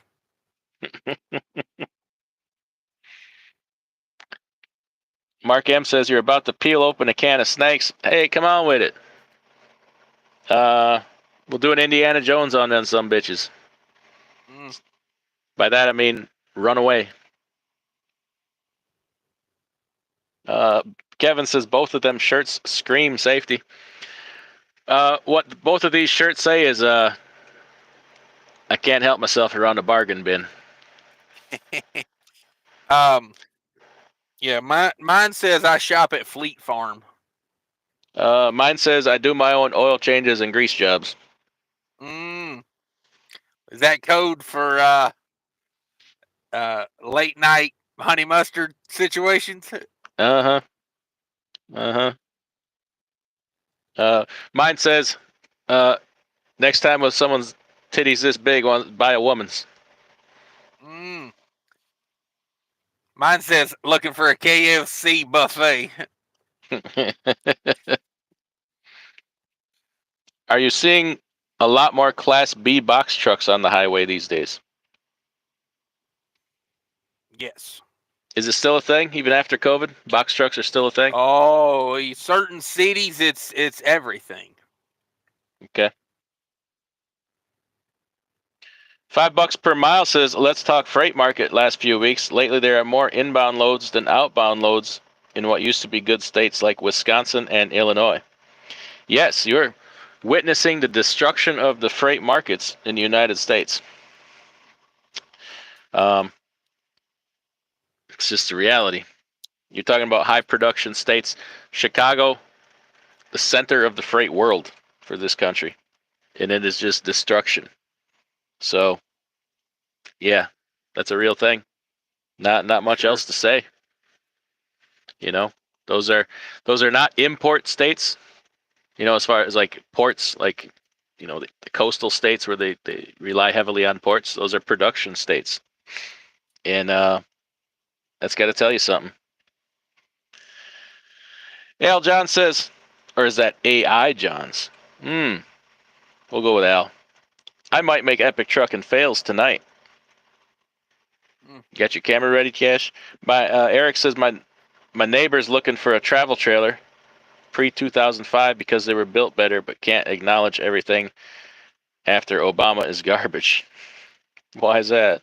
Mark M says you're about to peel open a can of snakes. Hey, come on with it. We'll do an Indiana Jones on them some bitches. By that I mean run away. Kevin says both of them shirts scream safety. What both of these shirts say is I can't help myself around a bargain bin. Yeah, mine says I shop at Fleet Farm. Mine says I do my own oil changes and grease jobs. Mm. Is that code for late night honey mustard situations? Uh huh. Uh huh. Mine says, uh, next time with someone's titties this big, buy a woman's. Mm. Mine says looking for a KFC buffet. Are you seeing a lot more Class B box trucks on the highway these days? Yes. Is it still a thing even after COVID? Box trucks are still a thing. Oh, certain cities, it's everything. Okay. $5 per mile says, let's talk freight market last few weeks. Lately, there are more inbound loads than outbound loads in what used to be good states like Wisconsin and Illinois. Yes, you're witnessing the destruction of the freight markets in the United States. Um, it's just the reality. You're talking about high production states. Chicago, the center of the freight world for this country. And it is just destruction. So, yeah, that's a real thing. Not much Sure. else to say. You know, those are those are not import states. As far as like ports, like the coastal states where they rely heavily on ports. Those are production states, and that's got to tell you something. Al John says, or is that AI Johns? We'll go with Al. I might make epic truck and fails tonight. Mm. You got your camera ready, Cash? My Eric says my neighbor's looking for a travel trailer pre 2005 because they were built better, but can't acknowledge everything after Obama is garbage. Why is that?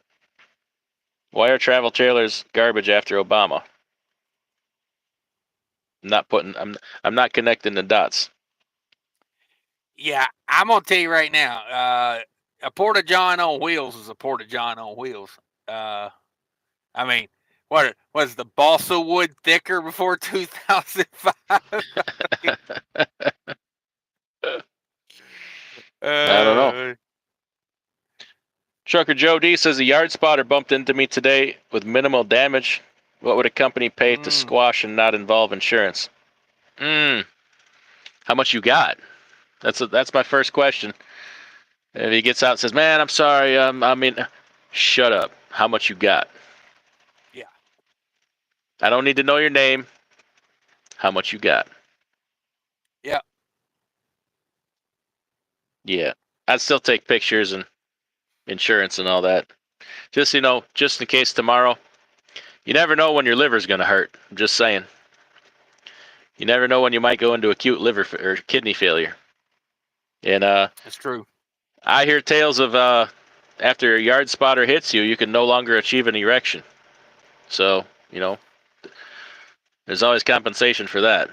Why are travel trailers garbage after Obama? I'm not connecting the dots. Yeah, I'm gonna tell you right now. A Porta John on wheels is a Porta John on wheels. Uh, I mean, what was the balsa wood thicker before 2005? I don't know. uh, Trucker Joe D says a yard spotter bumped into me today with minimal damage. What would a company pay to mm, squash and not involve insurance? How much you got? That's my first question. If he gets out and says, "Man, I'm sorry. Shut up. How much you got? yeah, I don't need to know your name. How much you got?" yeah, Yeah, I'd still take pictures and insurance and all that. Just in case tomorrow. You never know when your liver's gonna hurt. I'm just saying. You never know when you might go into acute liver or kidney failure. And that's true. I hear tales of after a yard spotter hits you, you can no longer achieve an erection. So there's always compensation for that.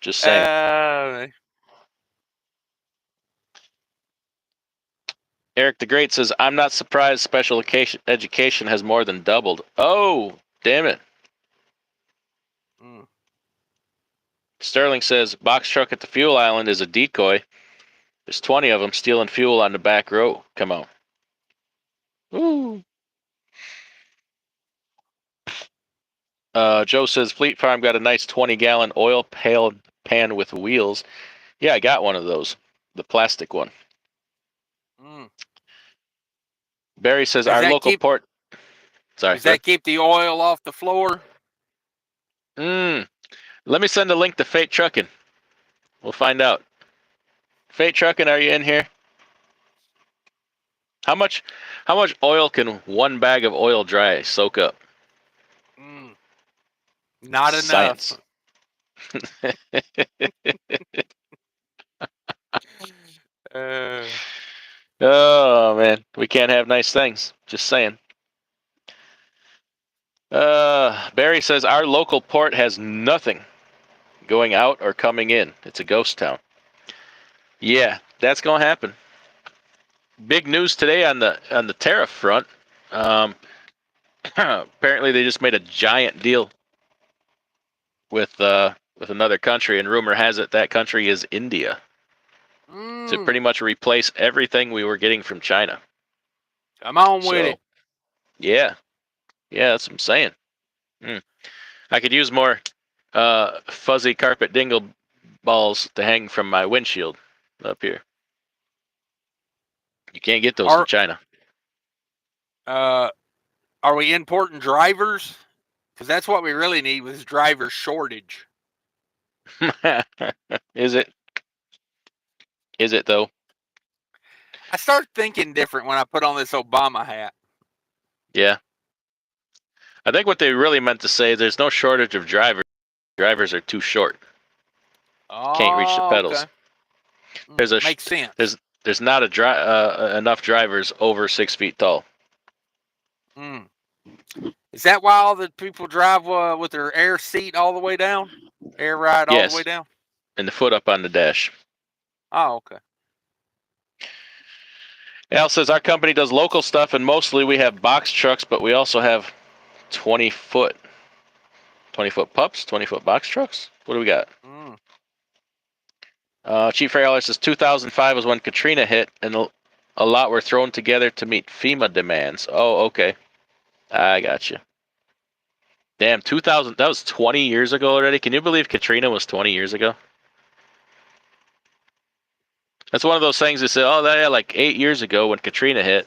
Just saying. Uh, Eric the Great says, I'm not surprised special education has more than doubled. Oh, damn it. mm, Sterling says, box truck at the fuel island is a decoy. There's 20 of them stealing fuel on the back row. Come on. Ooh. Joe says, Fleet Farm got a nice 20-gallon oil pan with wheels. Yeah, I got one of those. The plastic one. mm. Barry says, Does our that local keep port. Sorry, does go that keep the oil off the floor? ahead. Let me send a link to Fate Trucking. We'll find out. Fate Trucking, are you in here? How much oil can one bag of oil dry soak up? Mm, not enough. Science. Uh, Oh man, we can't have nice things. Just saying. Barry says our local port has nothing going out or coming in. It's a ghost town. Yeah, that's gonna happen. Big news today on the tariff front. Um, apparently they just made a giant deal with another country, and rumor has it that country is India, to pretty much replace everything we were getting from China. Come on with So, it. yeah, that's what I'm saying. I could use more fuzzy carpet dingle balls to hang from my windshield up here. You can't get those from China. Are we importing drivers? Because that's what we really need was driver shortage. Is it? Is it though? I start thinking different when I put on this Obama hat. Yeah. I think what they really meant to say, there's no shortage of drivers. Drivers are too short. Can't reach the Oh, pedals. okay. Makes sense. There's not enough drivers over 6 feet tall. Is that why all the people drive with their air seat all the way down? Air ride all the way Yes, down? and the foot up on the dash. Oh, okay. Al says our company does local stuff, and mostly we have box trucks, but we also have 20-foot pups, 20-foot box trucks. What do we got? Chief Ray says 2005 was when Katrina hit, and a lot were thrown together to meet FEMA demands. Oh, okay. I got you. Damn, 2000. That was 20 years ago already. Can you believe Katrina was 20 years ago? That's one of those things that say, oh, yeah, like 8 years ago when Katrina hit.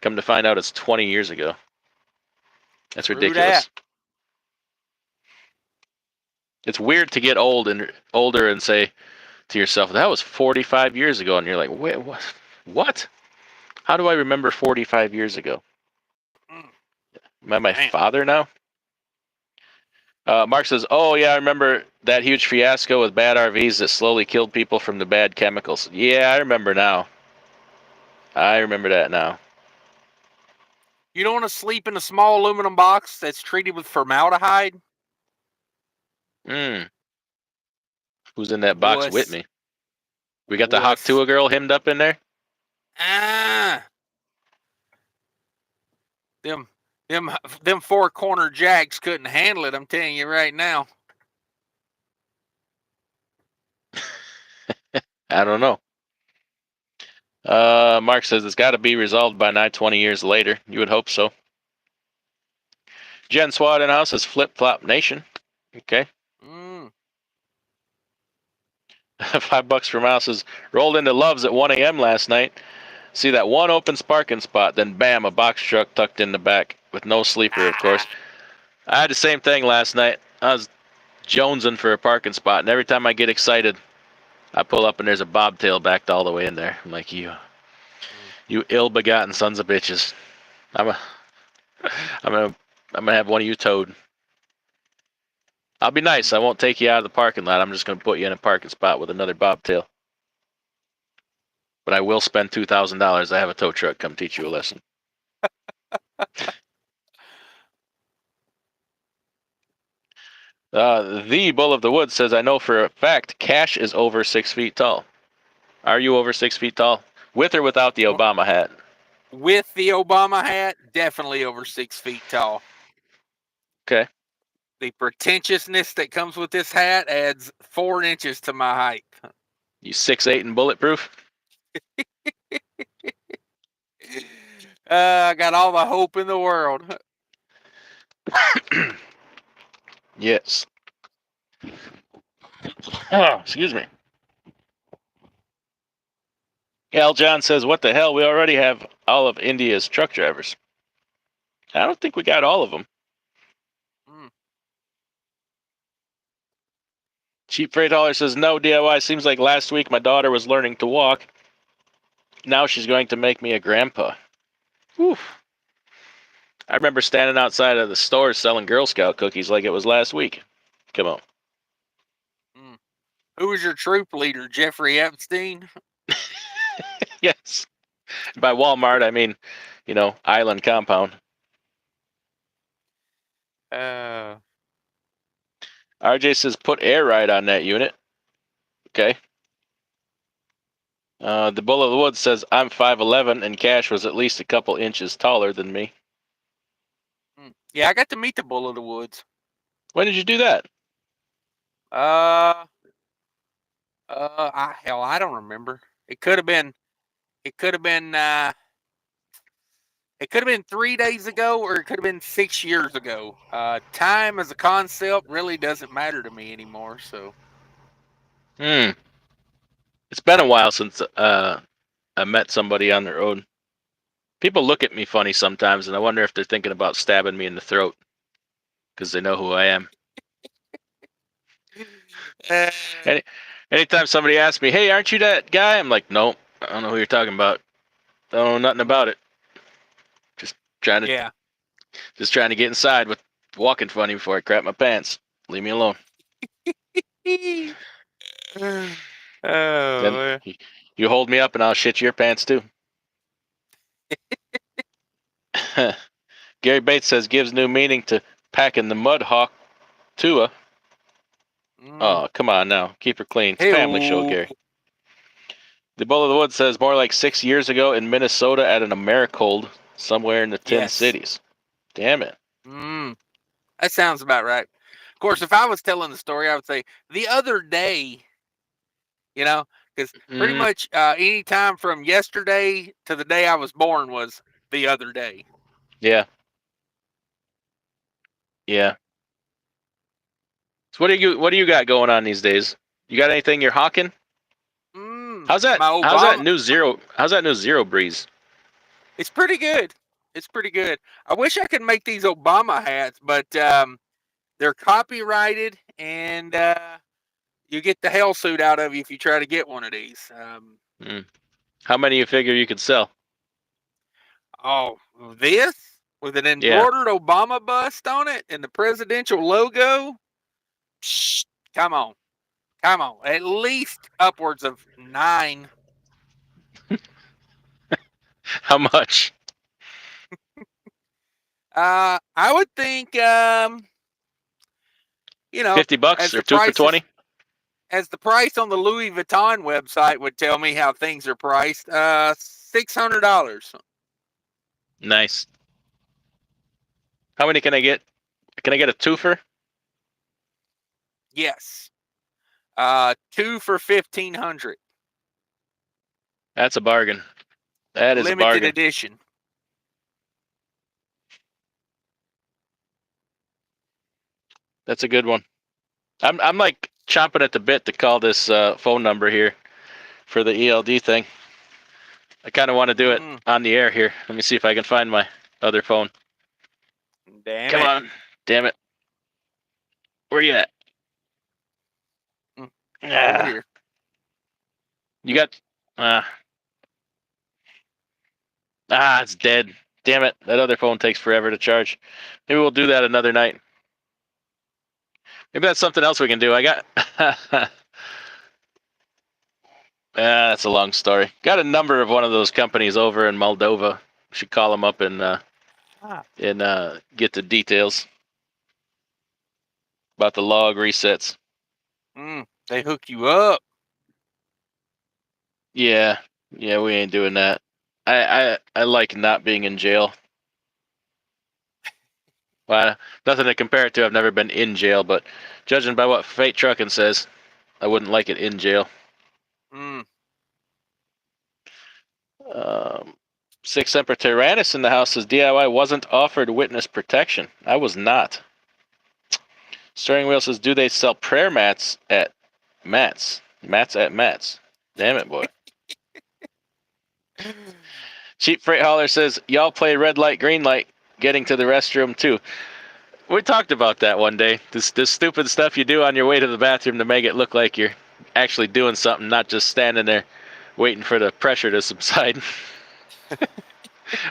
Come to find out, it's 20 years ago. That's ridiculous. It's weird to get older and say to yourself, that was 45 years ago, and you're like, wait, what? How do I remember 45 years ago? Am I my father now? Mark says, oh, yeah, I remember that huge fiasco with bad RVs that slowly killed people from the bad chemicals. Yeah, I remember now. I remember that now. You don't want to sleep in a small aluminum box that's treated with formaldehyde? Who's in that box with me? We got the Wuss. Hawk Tua girl hemmed up in there? Them four-corner jacks couldn't handle it, I'm telling you right now. I don't know. Mark says it's got to be resolved by now 20 years later. You would hope so. Jen Swat in house says Flip Flop Nation. Okay. $5 for mouse says rolled into Loves at 1 a.m. last night. See that one open sparking spot, then bam, a box truck tucked in the back with no sleeper, of course. I had the same thing last night. I was jonesing for a parking spot, and every time I get excited, I pull up and there's a bobtail backed all the way in there. I'm like, you ill-begotten sons of bitches. I'm gonna have one of you towed. I'll be nice. I won't take you out of the parking lot. I'm just gonna put you in a parking spot with another bobtail. But I will spend $2,000. I have a tow truck come teach you a lesson. The Bull of the Woods says, I know for a fact Cash is over 6 feet tall. Are you over 6 feet tall? With or without the Obama hat? With the Obama hat, definitely over 6 feet tall. Okay. The pretentiousness that comes with this hat adds 4 inches to my height. You 6'8" and bulletproof? I got all the hope in the world. Yes. Oh, excuse me. Al John says, what the hell? We already have all of India's truck drivers. I don't think we got all of them. Cheap Freight Hauler says, no, DIY. Seems like last week my daughter was learning to walk. Now she's going to make me a grandpa. Whew. I remember standing outside of the store selling Girl Scout cookies like it was last week. Come on. Who was your troop leader, Jeffrey Epstein? Yes. By Walmart, I mean, Island Compound. RJ says, put air ride on that unit. Okay. The Bull of the Woods says, I'm 5'11", and Cash was at least a couple inches taller than me. Yeah, I got to meet the Bull of the Woods. When did you do that? Uh, I don't remember. It could have been. It could have been. It could have been 3 days ago, or it could have been 6 years ago. Time as a concept really doesn't matter to me anymore. So Hmm. It's been a while since I met somebody on the road. People look at me funny sometimes, and I wonder if they're thinking about stabbing me in the throat because they know who I am. uh, Any, anytime somebody asks me, "Hey, aren't you that guy?" I'm like, "Nope, I don't know who you're talking about. I don't know nothing about mm, it. Just trying to, yeah. just trying to get inside with walking funny before I crap my pants. Leave me alone." Then Oh, you hold me up, and I'll shit your pants too. Gary Bates says gives new meaning to packing the mud hawk Tua. mm. Oh, come on now. Keep her clean. It's a Hey, family show, Gary. The Bull of the Woods says more like 6 years ago in Minnesota at an Americold somewhere in the Tin yes. Cities. Damn it. Mm, that sounds about right. Of course, if I was telling the story, I would say the other day, because pretty Mm, much any time from yesterday to the day I was born was the other day. yeah, yeah. So what do you got going on these days? You got anything you're hawking? How's that? My How's that Obama, new zero? How's that new zero breeze? it's pretty good. It's pretty good. I wish I could make these Obama hats, but they're copyrighted, and you get the hell suit out of you if you try to get one of these. Mm. How many you figure you could sell? Oh, this with an Yeah. embroidered Obama bust on it and the presidential logo. Psh, come on, come on. At least upwards of 9. How much? I would think, $50 as or the two for prices 20? as the price on the Louis Vuitton website would tell me how things are priced. $600. Nice. How many can I get? Can I get a twofer? Yes. Two for 1,500. That's a bargain. That is a Limited bargain. edition. That's a good one. I'm like chomping at the bit to call this phone number here for the ELD thing. I kind of want to do it Mm, on the air here. Let me see if I can find my other phone. damn Come it. on, damn it. Where you at? Mm, over Ah, here. you got. Ah, it's dead. Damn it. That other phone takes forever to charge. Maybe we'll do that another night. Maybe that's something else we can do. I got. That's a long story. Got a number of one of those companies over in Moldova. Should call them up and Ah. get the details about the log resets. They hook you up. Yeah, yeah, we ain't doing that. I like not being in jail. Well, nothing to compare it to. I've never been in jail, but judging by what Fate Trucking says, I wouldn't like it in jail. Mm, Um, Six Semper Tyrannis in the house says DIY wasn't offered witness protection. I was not. Steering Wheel says, do they sell prayer mats at Mats? Mats at Mats. Damn it, boy. Cheap Freight Hauler says, y'all play red light, green light, getting to the restroom too. We talked about that one day. This stupid stuff you do on your way to the bathroom to make it look like you're actually doing something, not just standing there waiting for the pressure to subside.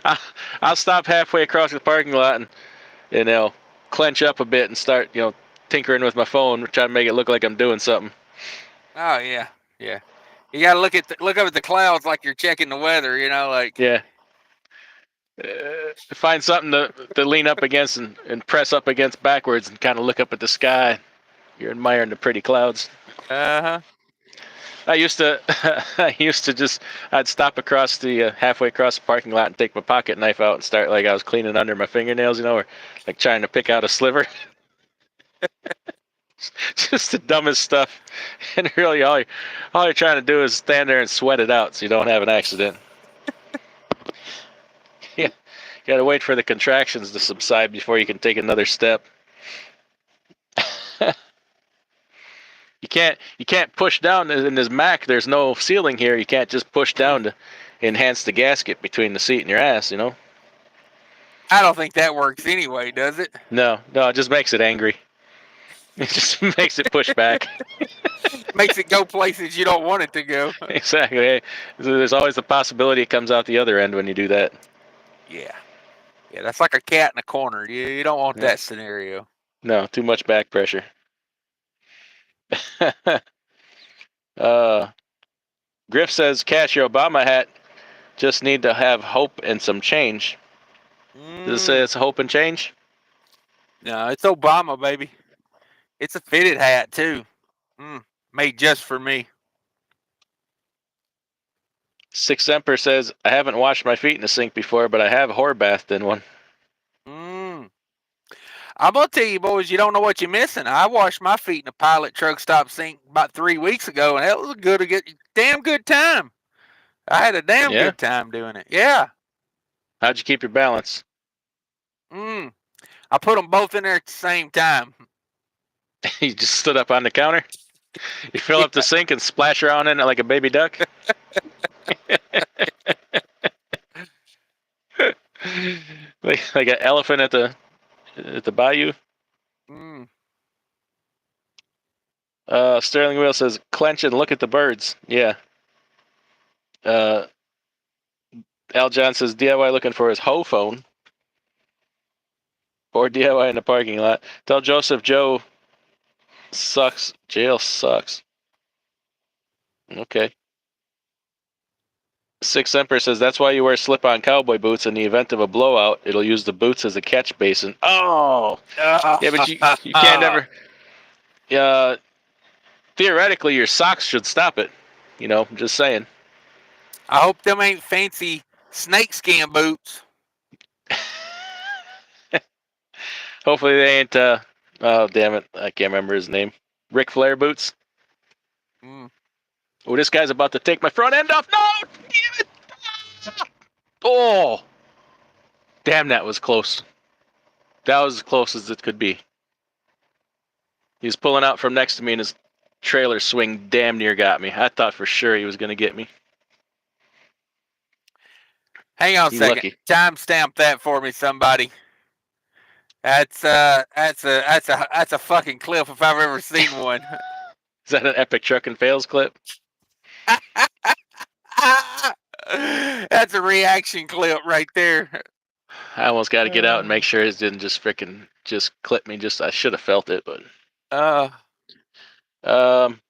I, I'll stop halfway across the parking lot and clench up a bit and start tinkering with my phone, trying to make it look like I'm doing something. oh yeah, yeah. You got to look up at the clouds like you're checking the weather. Like Yeah. Find something to lean up against and press up against backwards and kind of look up at the sky. You're admiring the pretty clouds. uh I used to, I'd stop across the halfway across the parking lot and take my pocket knife out and start like I was cleaning under my fingernails, or like trying to pick out a sliver. Just the dumbest stuff. And really, all you're trying to do is stand there and sweat it out so you don't have an accident. Yeah, you got to wait for the contractions to subside before you can take another step. You can't push down in this Mac. There's no ceiling here. You can't just push down to enhance the gasket between the seat and your ass. You know. I don't think that works anyway, does it? No, it just makes it angry. It just makes it push back. Makes it go places you don't want it to go. Exactly. There's always the possibility it comes out the other end when you do that. Yeah. Yeah, that's like a cat in a corner. You don't want that scenario. No, too much back pressure. Griff says, "Cash your Obama hat. Just need to have hope and some change." Does it say it's hope and change? No, it's Obama, baby. It's a fitted hat too. Made just for me. Six Emperor says, "I haven't washed my feet in a sink before, but I have whore bathed in one." I'm gonna tell you, boys, you don't know what you're missing. I washed my feet in a pilot truck stop sink about 3 weeks ago, and it was damn good time. I had a damn good time doing it. Yeah. How'd you keep your balance? I put them both in there at the same time. You just stood up on the counter? You fill up the sink and splash around in it like a baby duck? like an elephant at the bayou? Sterling Wheel says, "Clench and look at the birds." Yeah. Al John says, "DIY looking for his hoe phone." Or DIY in the parking lot. Tell Joseph Joe sucks. Jail sucks. Okay. Six Emperor says, "That's why you wear slip-on cowboy boots. In the event of a blowout, it'll use the boots as a catch basin." Oh! Yeah, but you can't ever... theoretically, your socks should stop it. You know, I'm just saying. I hope them ain't fancy snakeskin boots. Hopefully they ain't, oh, damn it. I can't remember his name. Ric Flair boots? Oh, this guy's about to take my front end off. No! Damn it! Oh! Damn, that was close. That was as close as it could be. He was pulling out from next to me, and his trailer swing damn near got me. I thought for sure he was going to get me. Hang on a second. Timestamp that for me, somebody. That's a fucking clip if I've ever seen one. Is that an epic truck and fails clip? That's a reaction clip right there. I almost got to get out and make sure it didn't just freaking just clip me. I should have felt it, but. The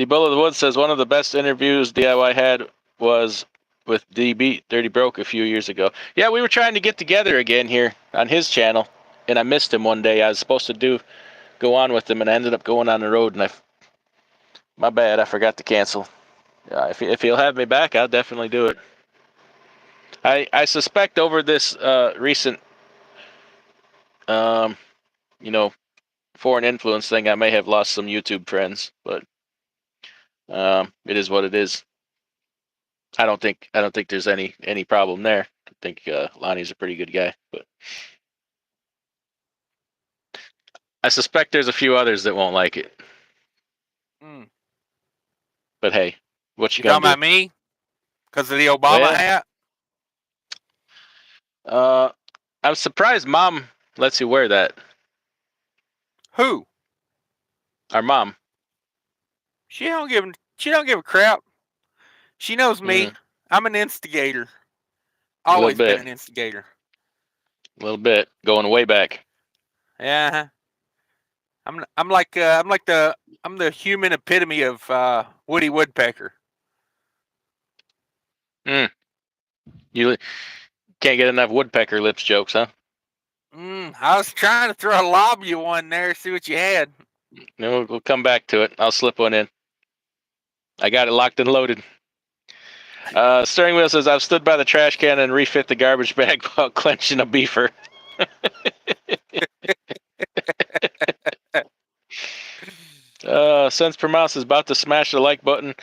Bull of the Woods says one of the best interviews DIY had was with D Beat Dirty Broke a few years ago. Yeah, we were trying to get together again here on his channel, and I missed him one day. I was supposed to go on with him, and I ended up going on the road, and my bad, I forgot to cancel. If he'll have me back, I'll definitely do it. I suspect over this recent, foreign influence thing, I may have lost some YouTube friends, but it is what it is. I don't think there's any problem there. I think Lonnie's a pretty good guy, but I suspect there's a few others that won't like it. But hey, what you gonna do? Talking about me? Because of the Obama hat? I'm surprised Mom lets you wear that. Who? Our mom. She don't give a crap. She knows me. I'm an instigator. Always been an instigator. A little bit, going way back. Yeah. I'm the human epitome of Woody Woodpecker. You can't get enough woodpecker lips jokes, huh? I was trying to throw a lob you one there, see what you had. No, we'll come back to it. I'll slip one in. I got it locked and loaded. Steering Wheel says, "I've stood by the trash can and refit the garbage bag while clenching a beefer." cents per mouse is about to smash the like button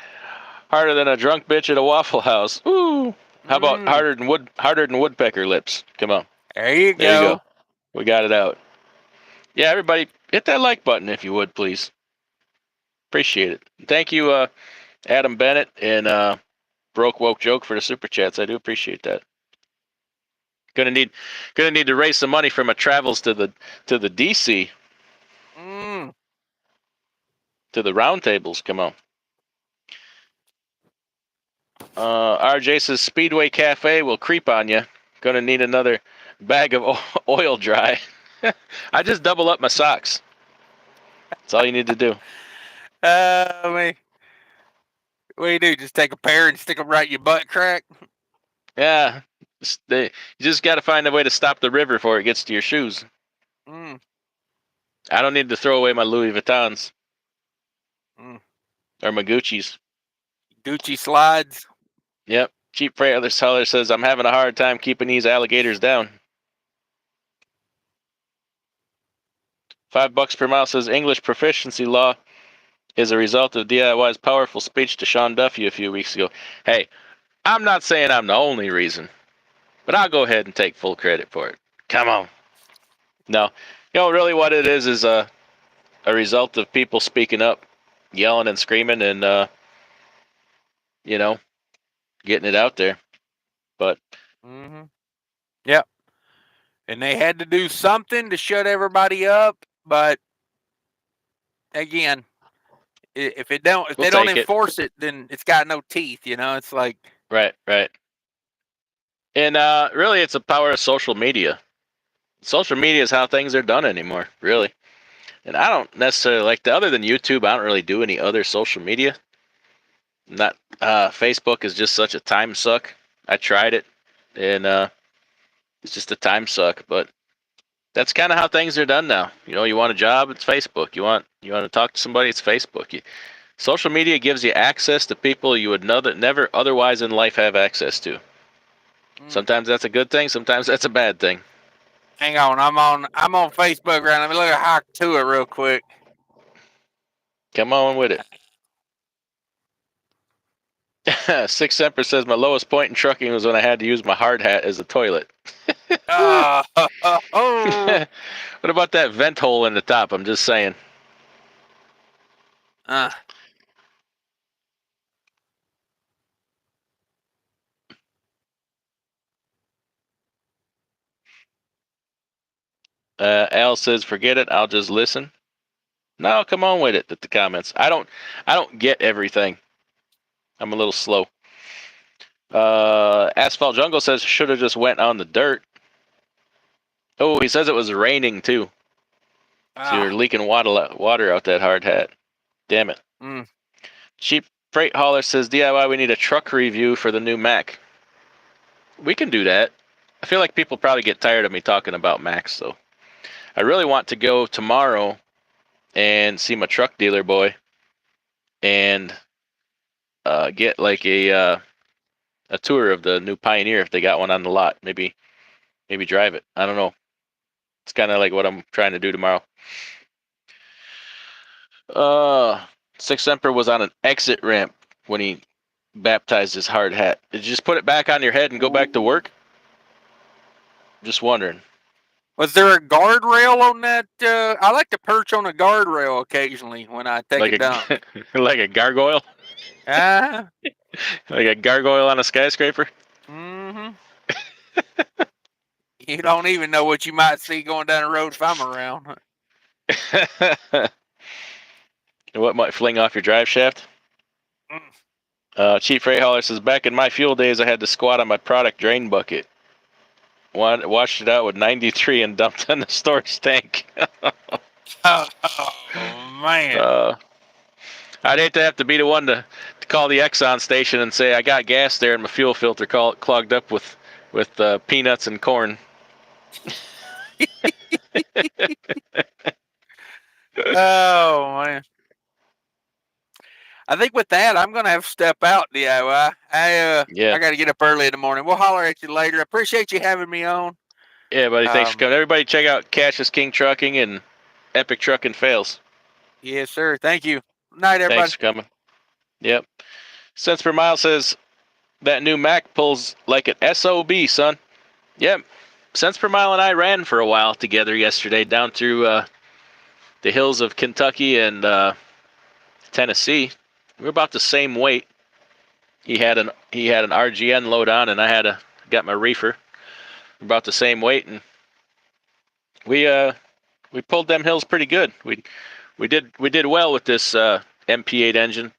harder than a drunk bitch at a Waffle House. Woo! How about Mm, harder than woodpecker lips? Come on. there you There you go. go. We got it out. Yeah, everybody, hit that like button if you would, please. Appreciate it. Thank you, Adam Bennett and Broke Woke Joke for the super chats. I do appreciate that. Gonna need to raise some money for my travels to the DC Mm. to the roundtables. Come on. RJ says Speedway Cafe will creep on you. Gonna need another bag of oil dry. I just double up my socks. That's all you need to do. I mean, what do you do? Just take a pair and stick them right in your butt crack? Yeah, you just got to find a way to stop the river before it gets to your shoes. Mm. I don't need to throw away my Louis Vuittons Mm. or my Gucci's. Gucci slides. Yep. Cheap freight seller says I'm having a hard time keeping these alligators down. $5 per mile says English proficiency law is a result of DIY's powerful speech to Sean Duffy a few weeks ago. Hey, I'm not saying I'm the only reason, but I'll go ahead and take full credit for it. Come on. No, really what it is a result of people speaking up, yelling and screaming, and you know, getting it out there. But Mm-hmm. Yep. And they had to do something to shut everybody up, but again, if we'll they don't take it. enforce it, then it's got no teeth. It's like Right. And really, it's the power of social media. Social media is how things are done anymore, really. And I don't necessarily like other than YouTube. I don't really do any other social media. Not Facebook is just such a time suck. I tried it, and it's just a time suck. But that's kind of how things are done now. You want a job, it's Facebook. You want to talk to somebody, it's Facebook. Social media gives you access to people you would never otherwise in life have access to. mm, Sometimes that's a good thing. Sometimes that's a bad thing. hang on, I'm on Facebook right now. Let me look at hack to it real quick. Come on with it. Six Semper says my lowest point in trucking was when I had to use my hard hat as a toilet. Uh, oh, What about that vent hole in the top? I'm just saying. uh, Al says forget it. I'll just listen. No, come on with it. The comments. I don't get everything. I'm a little slow. Asphalt Jungle says should have just went on the dirt. Oh, he says it was raining too. So you're ah, leaking water out that hard hat. Damn it. mm. Cheap Freight Hauler says DIY. We need a truck review for the new Mac. We can do that. I feel like people probably get tired of me talking about Macs, though. I really want to go tomorrow and see my truck dealer boy and get like a tour of the new Pioneer if they got one on the lot. Maybe drive it. I don't know. It's kind of like what I'm trying to do tomorrow. Uh, Six Emperor was on an exit ramp when he baptized his hard hat. Did you just put it back on your head and go back to work? Just wondering. Was there a guardrail on that? I like to perch on a guardrail occasionally when I take a Like dump. a like a gargoyle? Ah, Like a gargoyle on a skyscraper? mm-hmm. You don't even know what you might see going down the road if I'm around. What might fling off your drive shaft? Mm. Chief Freight Hauler says, back in my fuel days, I had to squat on my product drain bucket. Washed it out with 93 and dumped in the storage tank. Oh, man. uh, I'd hate to have to be the one to call the Exxon station and say, I got gas there and my fuel filter clogged up with peanuts and corn. Oh, man. I think with that, I'm going to have to step out, DIY. Yeah. I got to get up early in the morning. We'll holler at you later. Appreciate you having me on. Yeah, buddy. Thanks for coming. Everybody check out Cash is King Trucking and Epic Trucking Fails. Yes, sir. Thank you. Night, everybody. Thanks for coming. Yep. Cents per mile says that new Mac pulls like an SOB, son. Yep. Cents per mile and I ran for a while together yesterday down through the hills of Kentucky and Tennessee. We were about the same weight. He had an RGN load on, and I got my reefer. We're about the same weight, and we pulled them hills pretty good. We did well with this MP8 engine,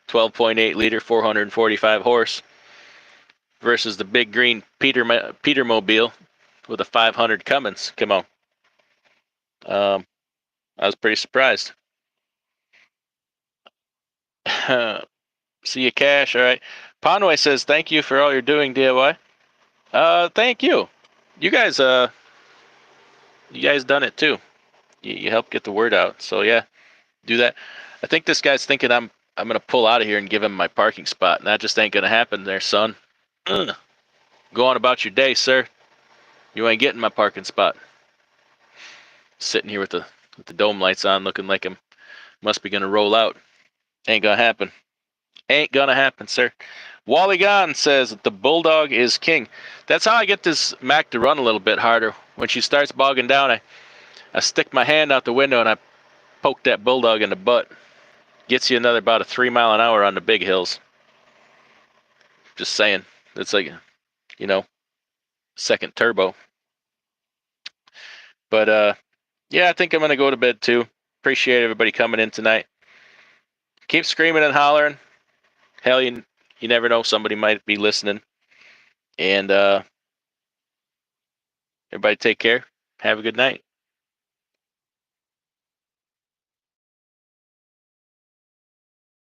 12.8 liter, 445 horse, versus the big green Petermobile with a 500 Cummins. Come on. I was pretty surprised. See you, Cash. All right. Conway says, thank you for all you're doing, DIY. Thank you. You guys done it too. You helped get the word out. So yeah, do that. I think this guy's thinking I'm gonna pull out of here and give him my parking spot, and that just ain't gonna happen there, son. Ugh. Go on about your day, sir. You ain't getting my parking spot. Sitting here with the dome lights on, looking like I'm must be gonna roll out. Ain't gonna happen. Ain't gonna happen, sir. Wally Gone says the Bulldog is king. That's how I get this Mac to run a little bit harder. When she starts bogging down, I stick my hand out the window and I poke that Bulldog in the butt. Gets you another about a 3 mile an hour on the big hills. Just saying. It's like, second turbo. But yeah, I think I'm gonna go to bed too. Appreciate everybody coming in tonight. Keep screaming and hollering. Hell, you never know, somebody might be listening. And everybody take care. Have a good night.